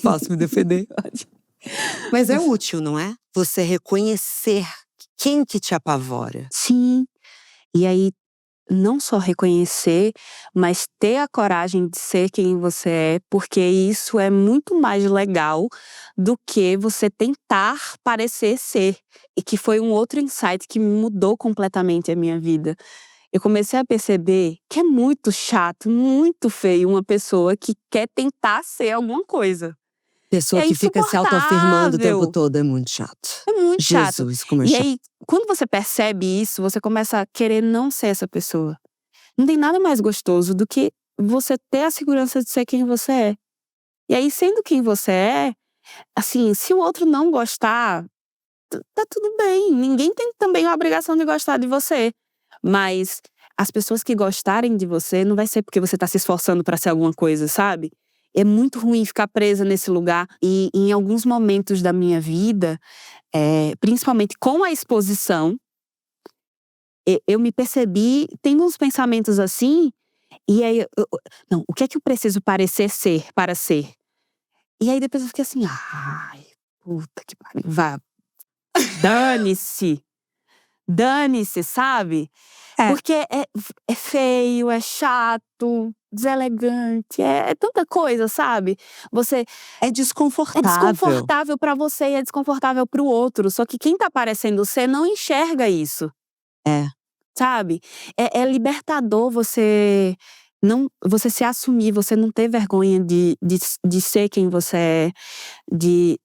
Speaker 1: Posso me defender?
Speaker 2: Pode.
Speaker 1: Mas é útil, não é? Você reconhecer quem que te apavora.
Speaker 2: Sim. E aí, não só reconhecer, mas ter a coragem de ser quem você é, porque isso é muito mais legal do que você tentar parecer ser. E que foi um outro insight que mudou completamente a minha vida. Eu comecei a perceber que é muito chato, muito feio uma pessoa que quer tentar ser alguma coisa.
Speaker 1: Pessoa
Speaker 2: É
Speaker 1: que fica se autoafirmando o tempo
Speaker 2: insuportável.
Speaker 1: todo é muito chato.
Speaker 2: É muito chato.
Speaker 1: Jesus, como é
Speaker 2: E
Speaker 1: chato.
Speaker 2: aí, quando você percebe isso, você começa a querer não ser essa pessoa. Não tem nada mais gostoso do que você ter a segurança de ser quem você é. E aí, sendo quem você é, assim, se o outro não gostar, tá tudo bem. Ninguém tem também a obrigação de gostar de você. Mas as pessoas que gostarem de você, não vai ser porque você tá se esforçando pra ser alguma coisa, sabe? É muito ruim ficar presa nesse lugar. E em alguns momentos da minha vida, principalmente com a exposição, eu me percebi tendo uns pensamentos assim, e aí não, o que é que eu preciso parecer ser para ser? E aí depois eu fiquei assim: "Ai, puta que pariu, vá, dane-se, dane-se", sabe?
Speaker 1: É.
Speaker 2: Porque é feio, é chato, deselegante, é tanta coisa, sabe?
Speaker 1: É
Speaker 2: É
Speaker 1: desconfortável.
Speaker 2: desconfortável pra você e é desconfortável para o outro, só que quem tá parecendo ser não enxerga isso.
Speaker 1: É.
Speaker 2: Sabe? É libertador você se assumir, você não ter vergonha de ser quem você é, de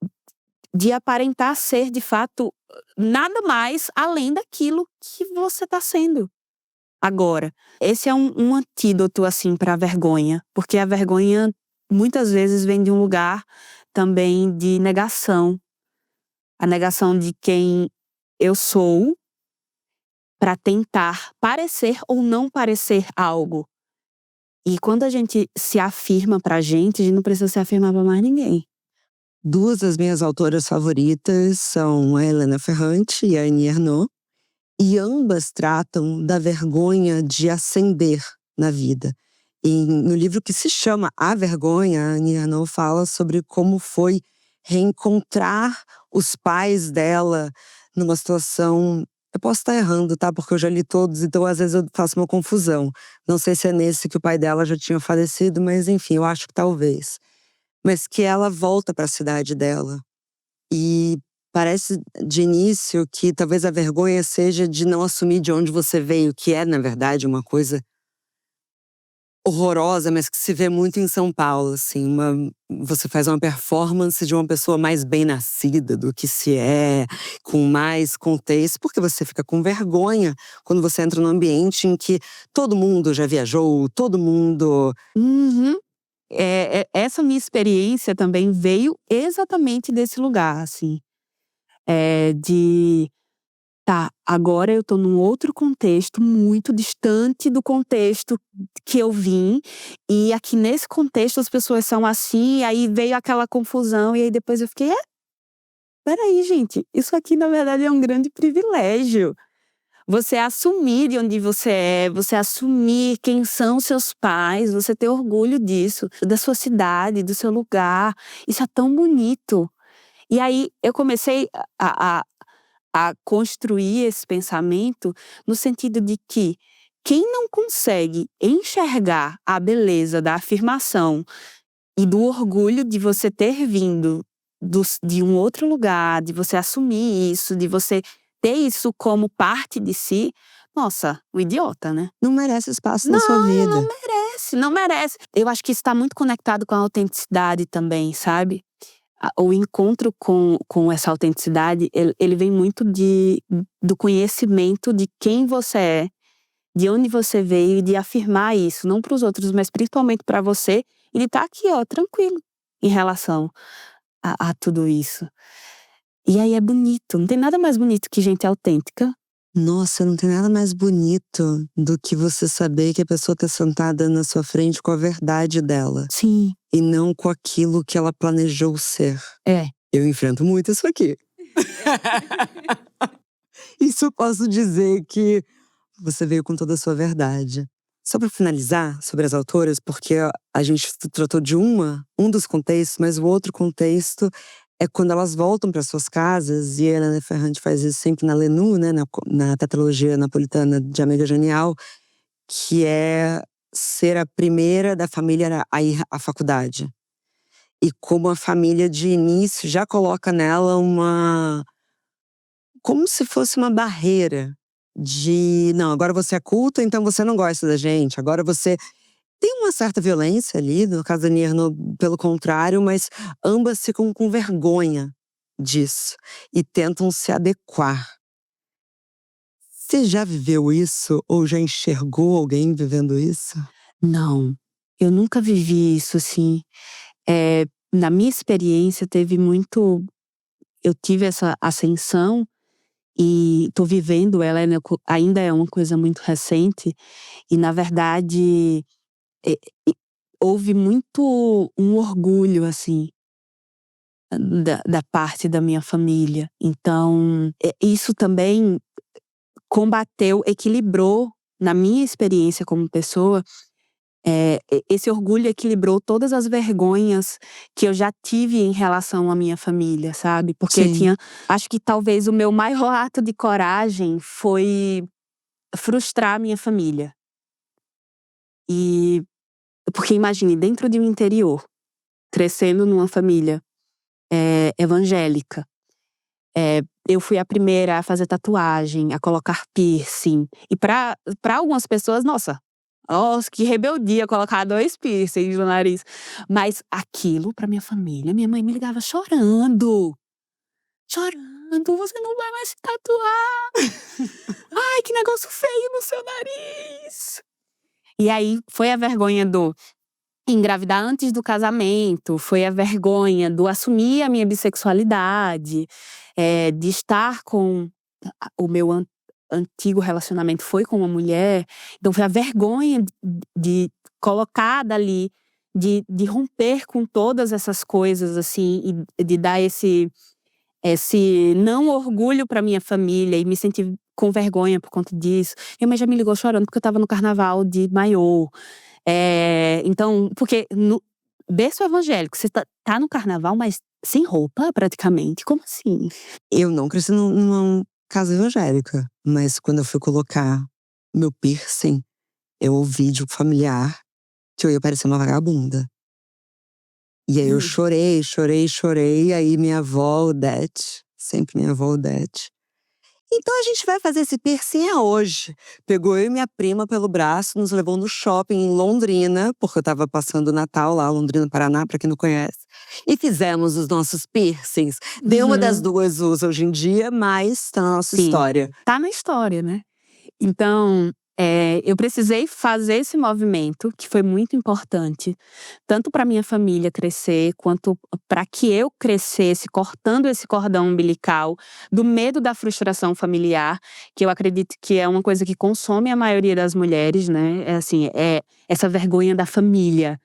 Speaker 2: de aparentar ser de fato nada mais além daquilo que você tá sendo. Agora, esse é um antídoto, assim, pra vergonha, porque a vergonha muitas vezes vem de um lugar também de negação. A negação de quem eu sou para tentar parecer ou não parecer algo. E quando a gente se afirma pra gente, a gente não precisa se afirmar pra mais ninguém.
Speaker 1: Duas das minhas autoras favoritas são a Helena Ferrante e a Annie Ernaux, e ambas tratam da vergonha de ascender na vida. E no livro que se chama A Vergonha, a Annie Ernaux fala sobre como foi reencontrar os pais dela numa situação. Eu posso estar errando, tá? Porque eu já li todos, então às vezes eu faço uma confusão. Não sei se é nesse que o pai dela já tinha falecido, mas enfim, eu acho que talvez. Mas que ela volta para a cidade dela. E parece de início que talvez a vergonha seja de não assumir de onde você veio, que é, na verdade, uma coisa horrorosa, mas que se vê muito em São Paulo, assim. Você faz uma performance de uma pessoa mais bem-nascida do que se é, com mais contexto, porque você fica com vergonha quando você entra num ambiente em que todo mundo já viajou, todo mundo…
Speaker 2: Uhum. Essa minha experiência também veio exatamente desse lugar, assim. De tá, agora eu tô num outro contexto muito distante do contexto que eu vim, e aqui nesse contexto as pessoas são assim, e aí veio aquela confusão, e aí depois eu fiquei: espera aí gente, isso aqui na verdade é um grande privilégio". Você assumir de onde você é, você assumir quem são seus pais, você ter orgulho disso, da sua cidade, do seu lugar, isso é tão bonito. E aí eu comecei a construir esse pensamento no sentido de que quem não consegue enxergar a beleza da afirmação e do orgulho de você ter vindo de um outro lugar, de você assumir isso, de você ter isso como parte de si, nossa, o idiota, né?
Speaker 1: Não merece espaço na sua vida.
Speaker 2: Não merece, não merece. Eu acho que isso tá muito conectado com a autenticidade também, sabe? O encontro com essa autenticidade, ele vem muito do conhecimento de quem você é, de onde você veio e de afirmar isso, não para os outros, mas principalmente para você, e de estar aqui, ó, tranquilo em relação a tudo isso. E aí é bonito, não tem nada mais bonito que gente autêntica.
Speaker 1: Nossa, não tem nada mais bonito do que você saber que a pessoa tá sentada na sua frente com a verdade dela.
Speaker 2: Sim.
Speaker 1: E não com aquilo que ela planejou ser.
Speaker 2: É.
Speaker 1: Eu enfrento muito isso aqui. Isso eu posso dizer que você veio com toda a sua verdade. Só pra finalizar sobre as autoras, porque a gente tratou de um dos contextos, mas o outro contexto é quando elas voltam para suas casas, e a Helena Ferrante faz isso sempre na Lenu, né, na tetralogia napolitana de Amiga Genial, que é ser a primeira da família a ir à faculdade. E como a família de início já coloca nela como se fosse uma barreira de não, agora você é culta, então você não gosta da gente, agora você… Tem uma certa violência ali, no caso da Nierno, pelo contrário, mas ambas ficam com vergonha disso e tentam se adequar. Você já viveu isso ou já enxergou alguém vivendo isso?
Speaker 2: Não, eu nunca vivi isso assim. Na minha experiência teve muito… Eu tive essa ascensão e tô vivendo ela, ainda é uma coisa muito recente. E na verdade, eh, houve muito um orgulho, assim, da parte da minha família. Então, isso também combateu, equilibrou, na minha experiência como pessoa, esse orgulho equilibrou todas as vergonhas que eu já tive em relação à minha família, sabe? Porque
Speaker 1: Sim.
Speaker 2: acho que talvez o meu maior ato de coragem foi frustrar a minha família. E porque imagine, dentro de um interior, crescendo numa família evangélica, eu fui a primeira a fazer tatuagem, a colocar piercing. E para algumas pessoas, nossa, que rebeldia colocar 2 piercings no nariz. Mas aquilo pra minha família, minha mãe me ligava chorando. Chorando: "Você não vai mais se tatuar. Ai, que negócio feio no seu nariz". E aí foi a vergonha do engravidar antes do casamento, foi a vergonha do assumir a minha bissexualidade, de estar com o meu antigo relacionamento foi com uma mulher, então foi a vergonha de colocar dali, de romper com todas essas coisas, assim, e de dar esse não orgulho pra minha família e me sentir com vergonha por conta disso. Minha mãe já me ligou chorando porque eu estava no carnaval de maiô. Então, porque no berço evangélico, você tá no carnaval, mas sem roupa praticamente, como assim?
Speaker 1: Eu não cresci numa casa evangélica, mas quando eu fui colocar meu piercing, eu ouvi de um familiar que eu ia parecer uma vagabunda. E aí eu chorei, chorei, chorei, aí minha avó, Odete, sempre minha avó Odete: "Então a gente vai fazer esse piercing hoje". Pegou eu e minha prima pelo braço, nos levou no shopping em Londrina, porque eu estava passando o Natal lá, Londrina, Paraná, pra quem não conhece. E fizemos os nossos piercings. Nenhuma das duas usa hoje em dia, mas tá na nossa
Speaker 2: Sim.
Speaker 1: história.
Speaker 2: Tá na história, né. Então, eu precisei fazer esse movimento, que foi muito importante, tanto pra minha família crescer, quanto pra que eu crescesse cortando esse cordão umbilical do medo da frustração familiar, que eu acredito que é uma coisa que consome a maioria das mulheres, né, assim, essa vergonha da família,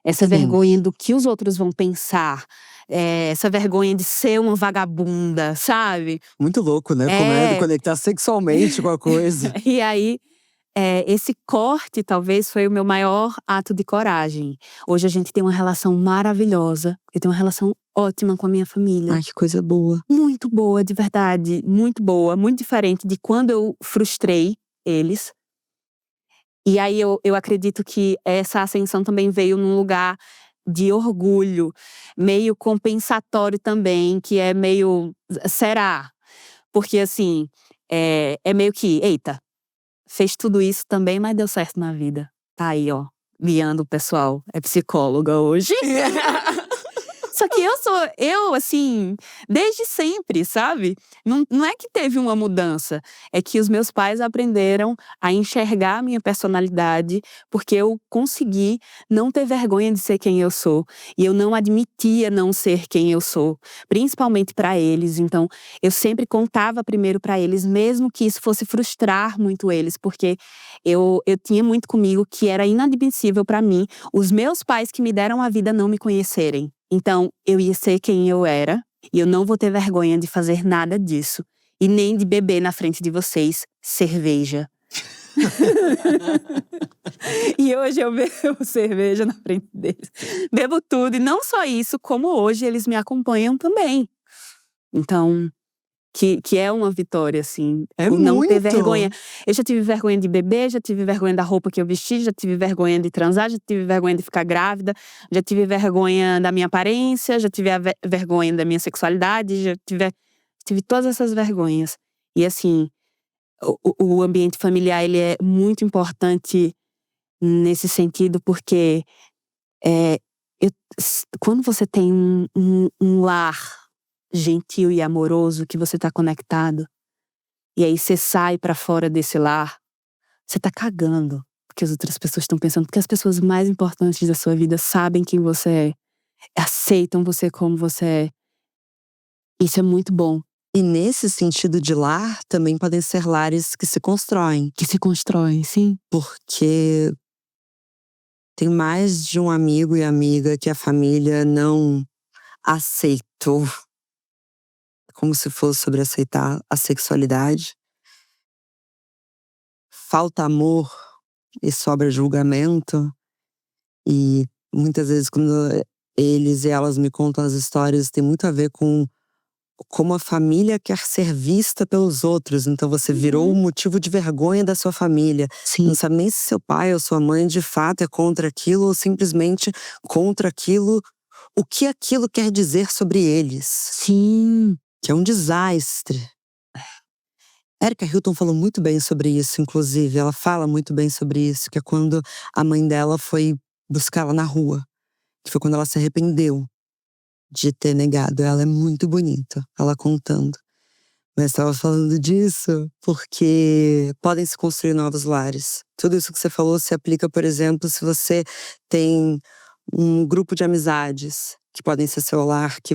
Speaker 2: essa
Speaker 1: Sim.
Speaker 2: vergonha do que os outros vão pensar, essa vergonha de ser uma vagabunda, sabe?
Speaker 1: Muito louco, né, como é
Speaker 2: É.
Speaker 1: conectar sexualmente com a coisa.
Speaker 2: E aí, esse corte talvez foi o meu maior ato de coragem. Hoje a gente tem uma relação maravilhosa, eu tenho uma relação ótima com a minha família.
Speaker 1: Ai, que coisa boa.
Speaker 2: Muito boa, de verdade, muito boa, muito diferente de quando eu frustrei eles. E aí eu acredito que essa ascensão também veio num lugar de orgulho, meio compensatório também, que é meio será? Porque assim, é meio que: "Eita, fez tudo isso também, mas deu certo na vida. Tá aí, ó, guiando o pessoal, é psicóloga hoje". Só que eu, assim, desde sempre, sabe. Não é que teve uma mudança, é que os meus pais aprenderam a enxergar a minha personalidade, porque eu consegui não ter vergonha de ser quem eu sou, e eu não admitia não ser quem eu sou, principalmente pra eles. Então, eu sempre contava primeiro pra eles, mesmo que isso fosse frustrar muito eles, porque eu tinha muito comigo que era inadmissível pra mim os meus pais que me deram a vida não me conhecerem. Então, eu ia ser quem eu era, e eu não vou ter vergonha de fazer nada disso. E nem de beber na frente de vocês cerveja. E hoje eu bebo cerveja na frente deles. Bebo tudo, e não só isso, como hoje eles me acompanham também. Então, que é uma vitória, assim,
Speaker 1: É
Speaker 2: o não ter
Speaker 1: muito!
Speaker 2: vergonha. Eu já tive vergonha de beber, já tive vergonha da roupa que eu vesti, já tive vergonha de transar, já tive vergonha de ficar grávida, já tive vergonha da minha aparência, já tive a vergonha da minha sexualidade, tive todas essas vergonhas. E assim, o ambiente familiar, ele é muito importante nesse sentido, porque, eh, quando você tem um lar gentil e amoroso, que você tá conectado, e aí você sai pra fora desse lar, você tá cagando o que as outras pessoas estão pensando, porque as pessoas mais importantes da sua vida sabem quem você é, aceitam você como você é. Isso é muito bom.
Speaker 1: E nesse sentido de lar, também podem ser lares que se constroem.
Speaker 2: Que se constroem, sim.
Speaker 1: Porque tem mais de um amigo e amiga que a família não aceitou, como se fosse sobre aceitar a sexualidade. Falta amor e sobra julgamento. E muitas vezes quando eles e elas me contam as histórias, tem muito a ver com como a família quer ser vista pelos outros. Então você virou o motivo de vergonha da sua família. Não
Speaker 2: Sim.
Speaker 1: sabe nem se seu pai ou sua mãe de fato é contra aquilo ou simplesmente contra aquilo, o que aquilo quer dizer sobre eles.
Speaker 2: Sim.
Speaker 1: Que é um desastre. Erika Hilton falou muito bem sobre isso, inclusive. Ela fala muito bem sobre isso, que é quando a mãe dela foi buscá-la na rua. Que foi quando ela se arrependeu de ter negado. Ela é muito bonita, ela contando. Mas estava falando disso porque podem se construir novos lares. Tudo isso que você falou se aplica, por exemplo, se você tem um grupo de amizades que podem ser seu lar, que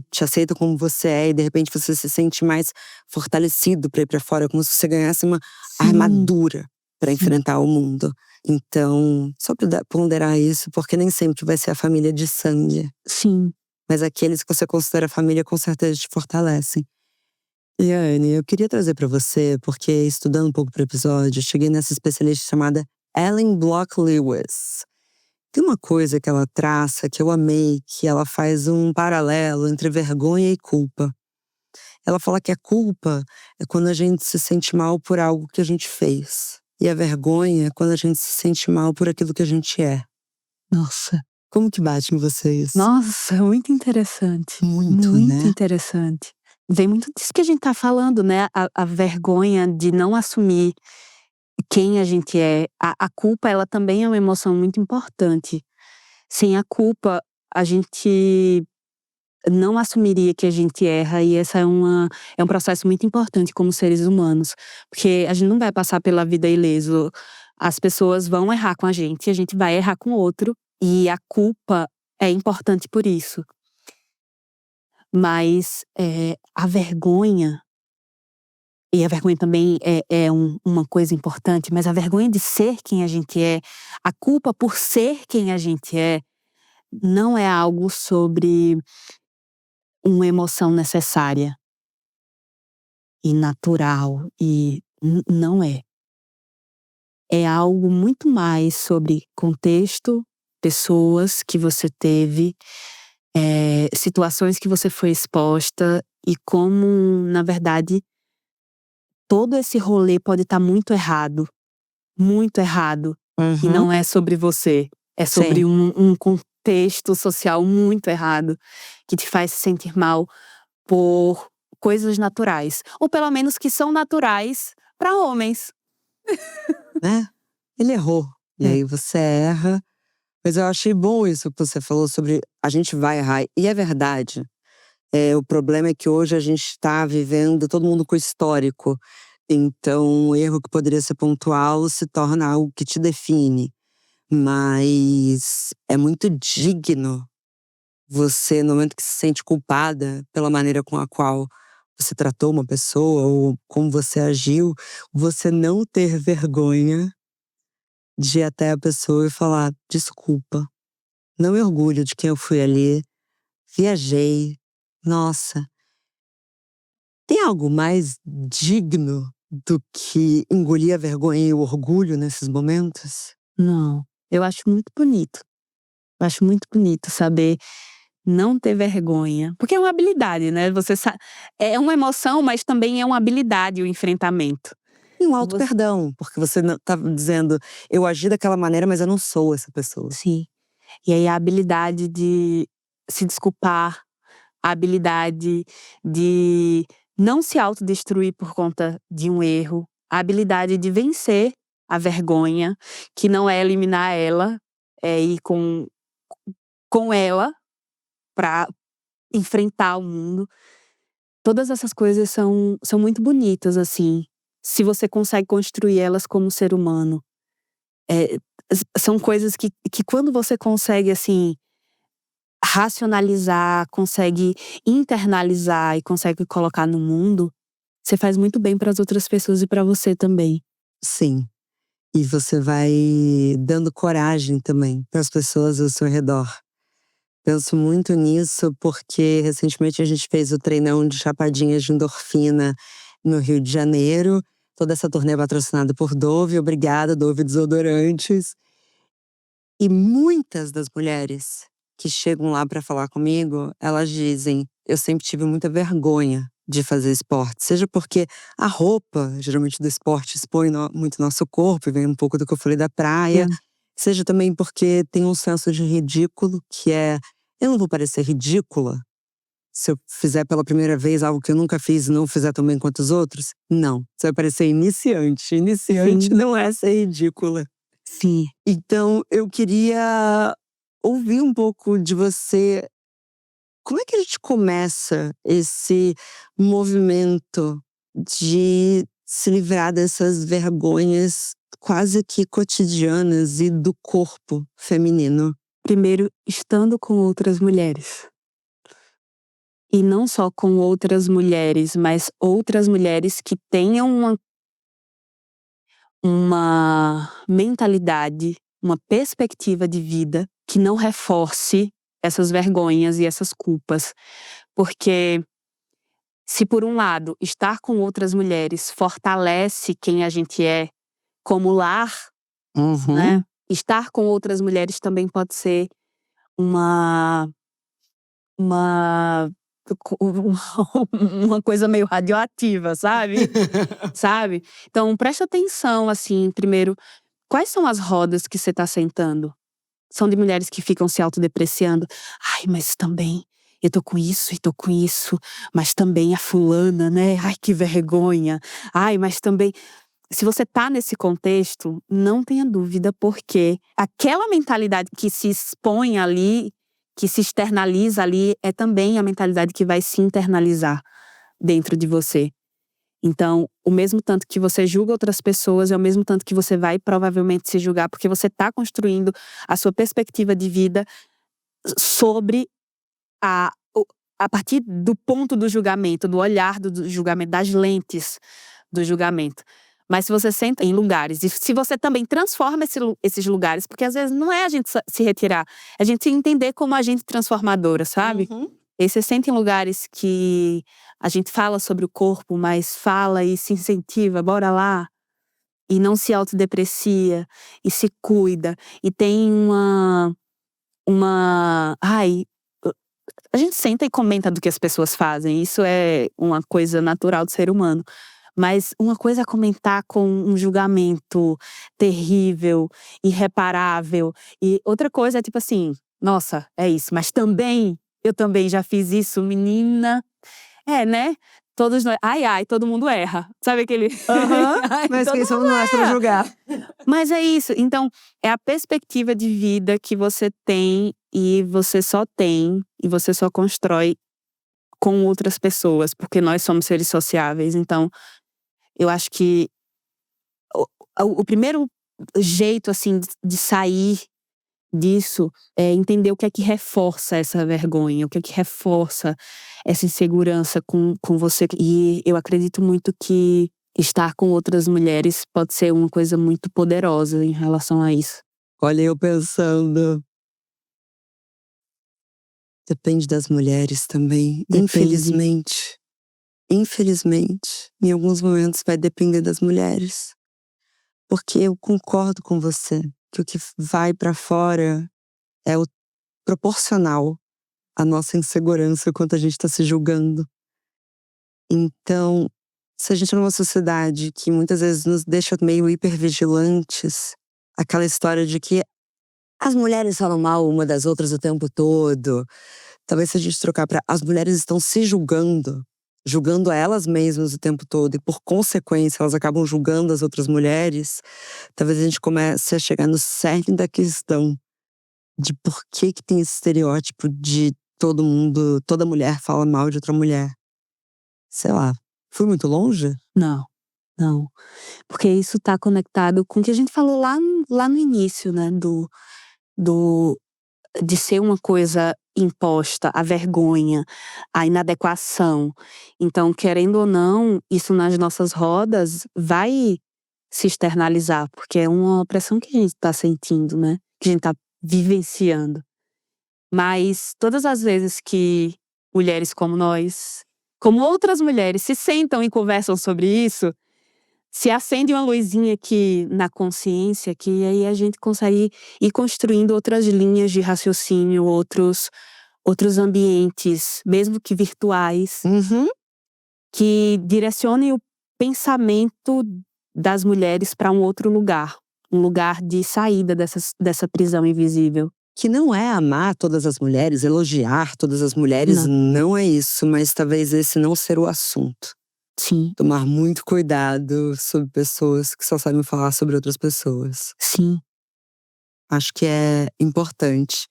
Speaker 1: te aceita como você é, e de repente você se sente mais fortalecido para ir para fora, como se você ganhasse uma armadura para enfrentar o mundo. Então, só ponderar isso, porque nem sempre vai ser a família de sangue.
Speaker 2: Sim.
Speaker 1: Mas aqueles que você considera família com certeza te fortalecem. E Anne, eu queria trazer para você, porque estudando um pouco pro episódio, eu cheguei nessa especialista chamada Ellen Block Lewis. Tem uma coisa que ela traça que eu amei, que ela faz um paralelo entre vergonha e culpa. Ela fala que a culpa é quando a gente se sente mal por algo que a gente fez. E a vergonha é quando a gente se sente mal por aquilo que a gente é.
Speaker 2: Nossa.
Speaker 1: Como que bate em você isso?
Speaker 2: Nossa, muito interessante.
Speaker 1: Muito,
Speaker 2: Muito
Speaker 1: né?
Speaker 2: interessante. Vem muito disso que a gente tá falando, né? A vergonha de não assumir quem a gente é. A culpa, ela também é uma emoção muito importante. Sem a culpa, a gente não assumiria que a gente erra, e essa é um processo muito importante como seres humanos. Porque a gente não vai passar pela vida ileso. As pessoas vão errar com a gente vai errar com o outro. E a culpa é importante por isso. Mas a vergonha, e a vergonha também é uma coisa importante, mas a vergonha de ser quem a gente é, a culpa por ser quem a gente é, não é algo sobre uma emoção necessária e natural, e não é. É algo muito mais sobre contexto, pessoas que você teve, situações que você foi exposta, e como, na verdade, todo esse rolê pode estar muito errado, muito errado. E
Speaker 1: Uhum.
Speaker 2: não é sobre você. É sobre
Speaker 1: Sim.
Speaker 2: um contexto social muito errado que te faz se sentir mal por coisas naturais. Ou pelo menos que são naturais para homens.
Speaker 1: Né? Ele errou. E
Speaker 2: É.
Speaker 1: aí você erra. Mas eu achei bom isso que você falou sobre a gente vai errar. E é verdade. O problema é que hoje a gente está vivendo todo mundo com histórico. Então, um erro que poderia ser pontual se torna algo que te define. Mas é muito digno você, no momento que se sente culpada pela maneira com a qual você tratou uma pessoa ou como você agiu, você não ter vergonha de ir até a pessoa e falar: desculpa, não me orgulho de quem eu fui ali, viajei. Nossa, tem algo mais digno do que engolir a vergonha e o orgulho nesses momentos?
Speaker 2: Não, eu acho muito bonito. Eu acho muito bonito saber não ter vergonha. Porque é uma habilidade, né? É uma emoção, mas também é uma habilidade o enfrentamento.
Speaker 1: E um auto
Speaker 2: Você
Speaker 1: perdão, porque você não tá dizendo: eu agi daquela maneira, mas eu não sou essa pessoa.
Speaker 2: Sim. E aí a habilidade de se desculpar, a habilidade de não se autodestruir por conta de um erro, a habilidade de vencer a vergonha, que não é eliminar ela, é ir com ela para enfrentar o mundo. Todas essas coisas são muito bonitas, assim, se você consegue construir elas como ser humano. Eh, são coisas que quando você consegue, assim, racionalizar, consegue internalizar e consegue colocar no mundo, você faz muito bem para as outras pessoas e para você também.
Speaker 1: Sim. E você vai dando coragem também para as pessoas ao seu redor. Penso muito nisso porque recentemente a gente fez o treinão de chapadinhas de endorfina no Rio de Janeiro. Toda essa turnê é patrocinada por Dove. Obrigada, Dove Desodorantes. E muitas das mulheres que chegam lá para falar comigo, elas dizem: eu sempre tive muita vergonha de fazer esporte. Seja porque a roupa, geralmente do esporte, expõe muito nosso corpo, e vem um pouco do que eu falei da praia.
Speaker 2: É.
Speaker 1: Seja também porque tem um senso de ridículo, que é: eu não vou parecer ridícula se eu fizer pela primeira vez algo que eu nunca fiz e não fizer tão bem quanto os outros? Não, você vai parecer iniciante. Iniciante
Speaker 2: Sim,
Speaker 1: não é ser ridícula.
Speaker 2: sim.
Speaker 1: Então, eu queria ouvir um pouco de você. Como é que a gente começa esse movimento de se livrar dessas vergonhas quase que cotidianas e do corpo feminino?
Speaker 2: Primeiro, estando com outras mulheres. E não só com outras mulheres, mas outras mulheres que tenham uma mentalidade, uma perspectiva de vida que não reforce essas vergonhas e essas culpas. Porque se por um lado, estar com outras mulheres fortalece quem a gente é como lar,
Speaker 1: Uhum.
Speaker 2: né, estar com outras mulheres também pode ser uma uma uma coisa meio radioativa, sabe? Sabe? Então presta atenção, assim, primeiro, quais são as rodas que você tá sentando? São de mulheres que ficam se autodepreciando. "Ai, mas também eu tô com isso e tô com isso, mas também a fulana, né, ai que vergonha. Ai, mas também", se você tá nesse contexto, não tenha dúvida, porque aquela mentalidade que se expõe ali, que se externaliza ali, é também a mentalidade que vai se internalizar dentro de você. Então, o mesmo tanto que você julga outras pessoas, é o mesmo tanto que você vai provavelmente se julgar, porque você tá construindo a sua perspectiva de vida sobre a o a partir do ponto do julgamento, do olhar do julgamento, das lentes do julgamento. Mas se você senta em lugares e se você também transforma esses lugares, porque às vezes não é a gente se retirar, é a gente se entender como agente transformadora, sabe?
Speaker 1: Uhum.
Speaker 2: E aí você senta em lugares que a gente fala sobre o corpo, mas fala e se incentiva, bora lá. E não se autodeprecia, e se cuida, e tem ai, a gente senta e comenta do que as pessoas fazem, isso é uma coisa natural do ser humano. Mas uma coisa é comentar com um julgamento terrível, irreparável. E outra coisa é tipo assim, nossa, é isso. Mas eu também já fiz isso, menina. É, né? Todos nós. Ai, ai, todo mundo erra. Sabe aquele.
Speaker 1: Aham,
Speaker 2: Ai,
Speaker 1: mas
Speaker 2: todo
Speaker 1: quem
Speaker 2: mundo
Speaker 1: somos nós pra
Speaker 2: erra.
Speaker 1: julgar?
Speaker 2: Mas é isso. Então, é a perspectiva de vida que você tem e você só constrói com outras pessoas, porque nós somos seres sociáveis. Então, eu acho que o, o primeiro jeito, assim, de sair disso é entender o que é que reforça essa vergonha, o que é que reforça essa insegurança com você. E eu acredito muito que estar com outras mulheres pode ser uma coisa muito poderosa em relação a isso.
Speaker 1: Olha, eu pensando. Depende das mulheres também.
Speaker 2: Depende.
Speaker 1: Infelizmente. Infelizmente, em alguns momentos vai depender das mulheres. Porque eu concordo com você que o que vai pra fora é o proporcional à nossa insegurança quanto a gente tá se julgando. Então, se a gente é numa sociedade que muitas vezes nos deixa meio hipervigilantes, aquela história de que as mulheres falam mal uma das outras o tempo todo. Talvez se a gente trocar pra as mulheres estão se julgando, julgando elas mesmas o tempo todo e por consequência elas acabam julgando as outras mulheres, talvez a gente comece a chegar no cerne da questão de por que tem esse estereótipo de todo mundo, toda mulher fala mal de outra mulher. Sei lá, fui muito longe?
Speaker 2: Não, não. Porque isso tá conectado com o que a gente falou lá no início, né? De ser uma coisa imposta, a vergonha, a inadequação. Então, querendo ou não, isso nas nossas rodas vai se externalizar, porque é uma opressão que a gente tá sentindo, né? Que a gente tá vivenciando. Mas todas as vezes que mulheres como nós, como outras mulheres, se sentam e conversam sobre isso, se acende uma luzinha aqui na consciência, que aí a gente consegue ir construindo outras linhas de raciocínio, outros ambientes, mesmo que virtuais,
Speaker 1: Uhum.
Speaker 2: que direcionem o pensamento das mulheres para um lugar de saída dessa prisão invisível.
Speaker 1: Que não é amar todas as mulheres, elogiar todas as mulheres,
Speaker 2: Não.
Speaker 1: não é isso, mas talvez esse não ser o assunto.
Speaker 2: Sim,
Speaker 1: Tomar muito cuidado sobre pessoas que só sabem falar sobre outras pessoas.
Speaker 2: sim.
Speaker 1: Acho que é importante.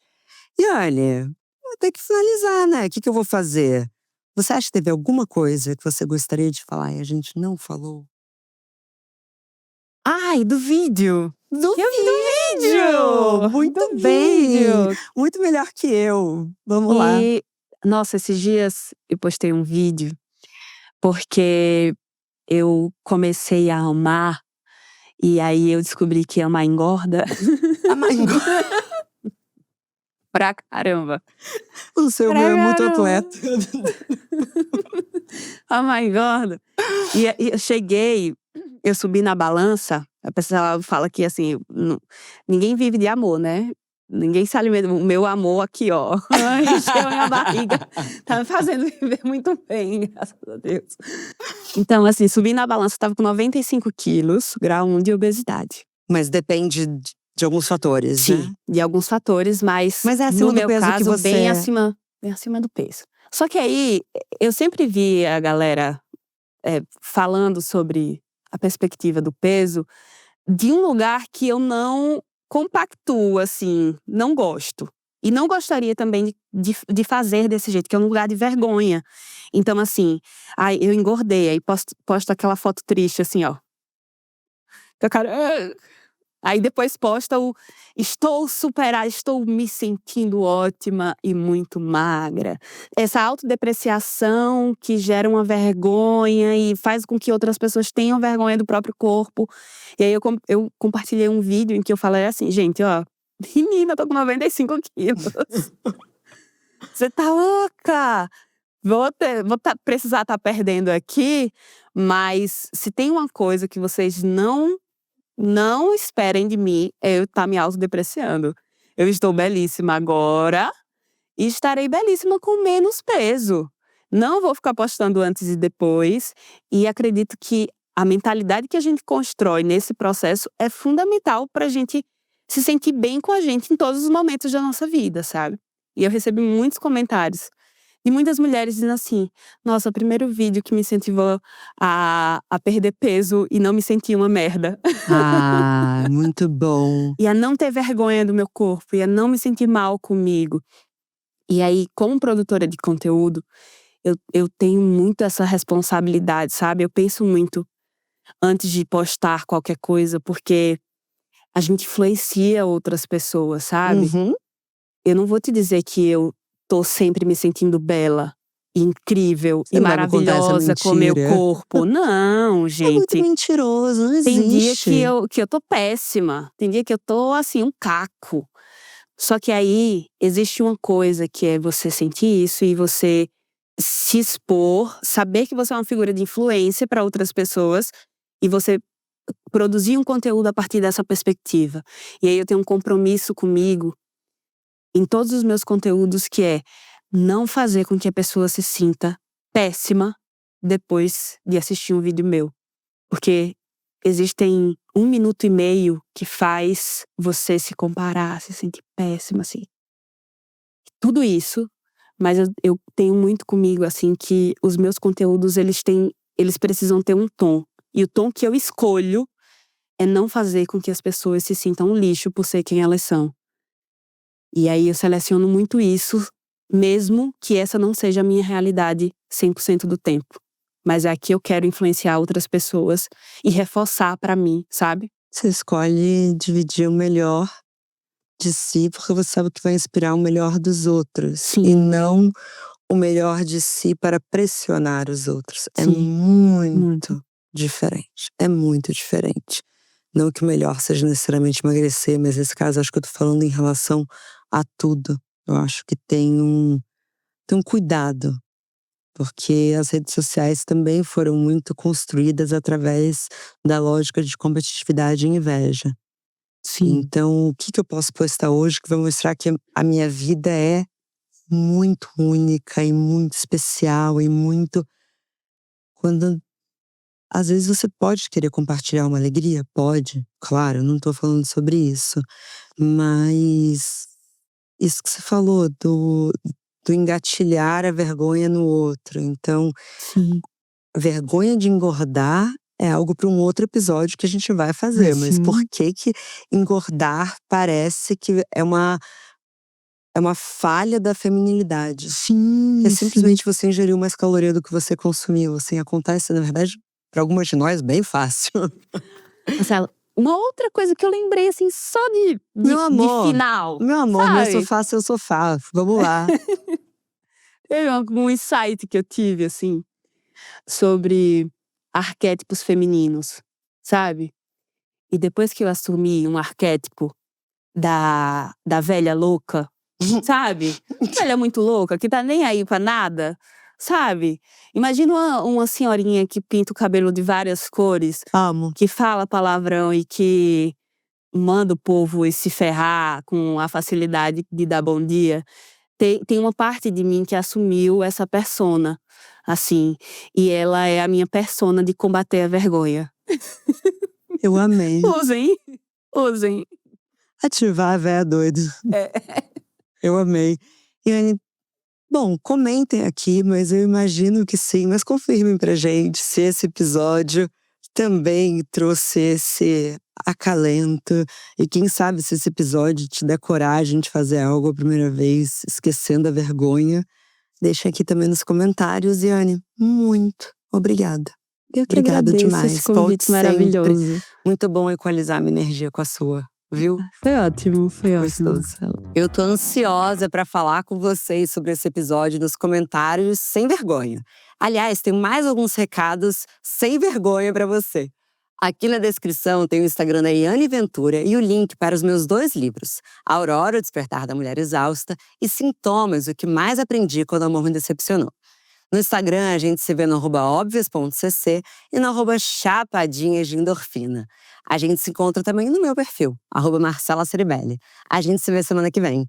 Speaker 1: E olha, vou ter que finalizar, né? O que eu vou fazer? Você acha que teve alguma coisa que você gostaria de falar e a gente não falou?
Speaker 2: Ai, do vídeo!
Speaker 1: Do
Speaker 2: Eu vi do
Speaker 1: vídeo!
Speaker 2: vídeo!
Speaker 1: Muito
Speaker 2: Do
Speaker 1: bem!
Speaker 2: vídeo!
Speaker 1: Muito melhor que eu. Vamos lá.
Speaker 2: E, nossa, esses dias eu postei um vídeo porque eu comecei a amar e aí eu descobri que amar engorda
Speaker 1: A mãe
Speaker 2: pra caramba.
Speaker 1: O seu
Speaker 2: Pra
Speaker 1: meu é muito
Speaker 2: caramba.
Speaker 1: atleta.
Speaker 2: Amar engorda. E eu subi na balança, a pessoa fala que assim, ninguém vive de amor, né? Ninguém se alimenta. O meu amor aqui, ó. Encheu a minha barriga. Tá me fazendo viver muito bem, graças a Deus. Então, assim, subi na balança, tava com 95 quilos, grau 1 de obesidade.
Speaker 1: Mas depende de alguns fatores,
Speaker 2: Sim,
Speaker 1: né?
Speaker 2: de alguns fatores, mas
Speaker 1: Mas é acima
Speaker 2: no
Speaker 1: do
Speaker 2: meu
Speaker 1: peso que
Speaker 2: caso,
Speaker 1: você
Speaker 2: bem acima do peso. Só que aí, eu sempre vi a galera falando sobre a perspectiva do peso de um lugar que eu não compactuo, assim, não gosto. E não gostaria também de fazer desse jeito, que é um lugar de vergonha. Então, assim, ai, eu engordei, aí posto aquela foto triste, assim, ó. Com a cara. Aí depois posta o estou superada, estou me sentindo ótima e muito magra. Essa autodepreciação que gera uma vergonha e faz com que outras pessoas tenham vergonha do próprio corpo. E aí eu compartilhei um vídeo em que eu falei assim, gente, ó, menina, tô com 95 quilos. Você tá louca? Precisar estar perdendo aqui, mas se tem uma coisa que vocês não esperem de mim eu estar me autodepreciando. Eu estou belíssima agora e estarei belíssima com menos peso. Não vou ficar postando antes e depois. E acredito que a mentalidade que a gente constrói nesse processo é fundamental pra gente se sentir bem com a gente em todos os momentos da nossa vida, sabe? E eu recebi muitos comentários de muitas mulheres dizendo assim: nossa, o primeiro vídeo que me incentivou a perder peso e não me sentir uma merda.
Speaker 1: Ah, muito bom.
Speaker 2: E a não ter vergonha do meu corpo, e a não me sentir mal comigo. E aí, como produtora de conteúdo, eu tenho muito essa responsabilidade, sabe? Eu penso muito antes de postar qualquer coisa, porque a gente influencia outras pessoas, sabe?
Speaker 1: Uhum.
Speaker 2: Eu não vou te dizer que eu tô sempre me sentindo bela, e incrível
Speaker 1: Você
Speaker 2: e
Speaker 1: não vai me contar essa
Speaker 2: maravilhosa com o meu
Speaker 1: mentira?
Speaker 2: corpo. Não,
Speaker 1: É muito
Speaker 2: gente.
Speaker 1: mentiroso, não
Speaker 2: Tem dia
Speaker 1: existe.
Speaker 2: que eu tô péssima. Tem dia que eu tô, assim, um caco. Só que aí, existe uma coisa que é você sentir isso e você se expor, saber que você é uma figura de influência para outras pessoas e você produzir um conteúdo a partir dessa perspectiva. E aí eu tenho um compromisso comigo em todos os meus conteúdos que é não fazer com que a pessoa se sinta péssima depois de assistir um vídeo meu. Porque existem 1 minuto e meio que faz você se comparar, se sentir péssima, assim. Tudo isso, mas eu tenho muito comigo, assim, que os meus conteúdos, eles precisam ter um tom. E o tom que eu escolho é não fazer com que as pessoas se sintam um lixo por ser quem elas são. E aí eu seleciono muito isso, mesmo que essa não seja a minha realidade 100% do tempo. Mas é aqui eu quero influenciar outras pessoas e reforçar pra mim, sabe?
Speaker 1: Você escolhe dividir o melhor de si, porque você sabe que vai inspirar o melhor dos outros. E
Speaker 2: Sim,
Speaker 1: não o melhor de si para pressionar os outros. É
Speaker 2: sim, muito.
Speaker 1: muito diferente. É muito diferente. Não que o melhor seja necessariamente emagrecer, mas nesse caso acho que eu tô falando em relação a tudo. Eu acho que tem um cuidado. Porque as redes sociais também foram muito construídas através da lógica de competitividade e inveja.
Speaker 2: Sim,
Speaker 1: Então, o que eu posso postar hoje que vai mostrar que a minha vida é muito única e muito especial e muito… Quando às vezes você pode querer compartilhar uma alegria? Pode, claro, eu não tô falando sobre isso. Mas isso que você falou do engatilhar a vergonha no outro. Então,
Speaker 2: sim.
Speaker 1: vergonha de engordar é algo para um outro episódio que a gente vai
Speaker 2: Ai,
Speaker 1: fazer, mas por
Speaker 2: sim.
Speaker 1: que engordar parece que é uma falha da feminilidade? Que é
Speaker 2: Sim, sim.
Speaker 1: simplesmente você ingeriu mais caloria do que você consumiu, assim, acontece, na verdade, para algumas de nós, bem fácil.
Speaker 2: Marcela, uma outra coisa que eu lembrei, assim, só
Speaker 1: Meu
Speaker 2: de
Speaker 1: amor,
Speaker 2: final,
Speaker 1: meu amor, meu
Speaker 2: sabe?
Speaker 1: sofá, seu sofá, vamos lá.
Speaker 2: Teve um insight que eu tive, assim, sobre arquétipos femininos, sabe? E depois que eu assumi um arquétipo da velha louca, sabe? Velha muito louca, que tá nem aí pra nada, sabe? Imagina uma senhorinha que pinta o cabelo de várias cores,
Speaker 1: Amo.
Speaker 2: que fala palavrão e que manda o povo ir se ferrar com a facilidade de dar bom dia. Tem uma parte de mim que assumiu essa persona, assim. E ela é a minha persona de combater a vergonha.
Speaker 1: Eu amei.
Speaker 2: Usem, usem.
Speaker 1: Ativar a véia doida.
Speaker 2: É.
Speaker 1: Eu amei. E Anne, bom, comentem aqui, mas eu imagino que sim, mas confirmem pra gente se esse episódio também trouxe esse acalento. E quem sabe se esse episódio te der coragem de fazer algo a primeira vez, esquecendo a vergonha. Deixa aqui também nos comentários. E Anne, muito obrigada.
Speaker 2: Eu que
Speaker 1: Obrigada
Speaker 2: agradeço esse
Speaker 1: demais. Volte
Speaker 2: convite
Speaker 1: sempre.
Speaker 2: maravilhoso.
Speaker 1: Muito bom equalizar minha energia com a sua, viu?
Speaker 2: Foi ótimo,
Speaker 1: Gostoso.
Speaker 2: Marcela.
Speaker 1: Eu tô ansiosa pra falar com vocês sobre esse episódio nos comentários sem vergonha. Aliás, tem mais alguns recados sem vergonha pra você. Aqui na descrição tem o Instagram da Iane Ventura e o link para os meus 2 livros, Aurora, o Despertar da Mulher Exausta, e Sintomas, o que mais aprendi quando o amor me decepcionou. No Instagram, a gente se vê no @obvias.cc e no @chapadinhas de endorfina. A gente se encontra também no meu perfil, @Marcela Ceribelli. A gente se vê semana que vem.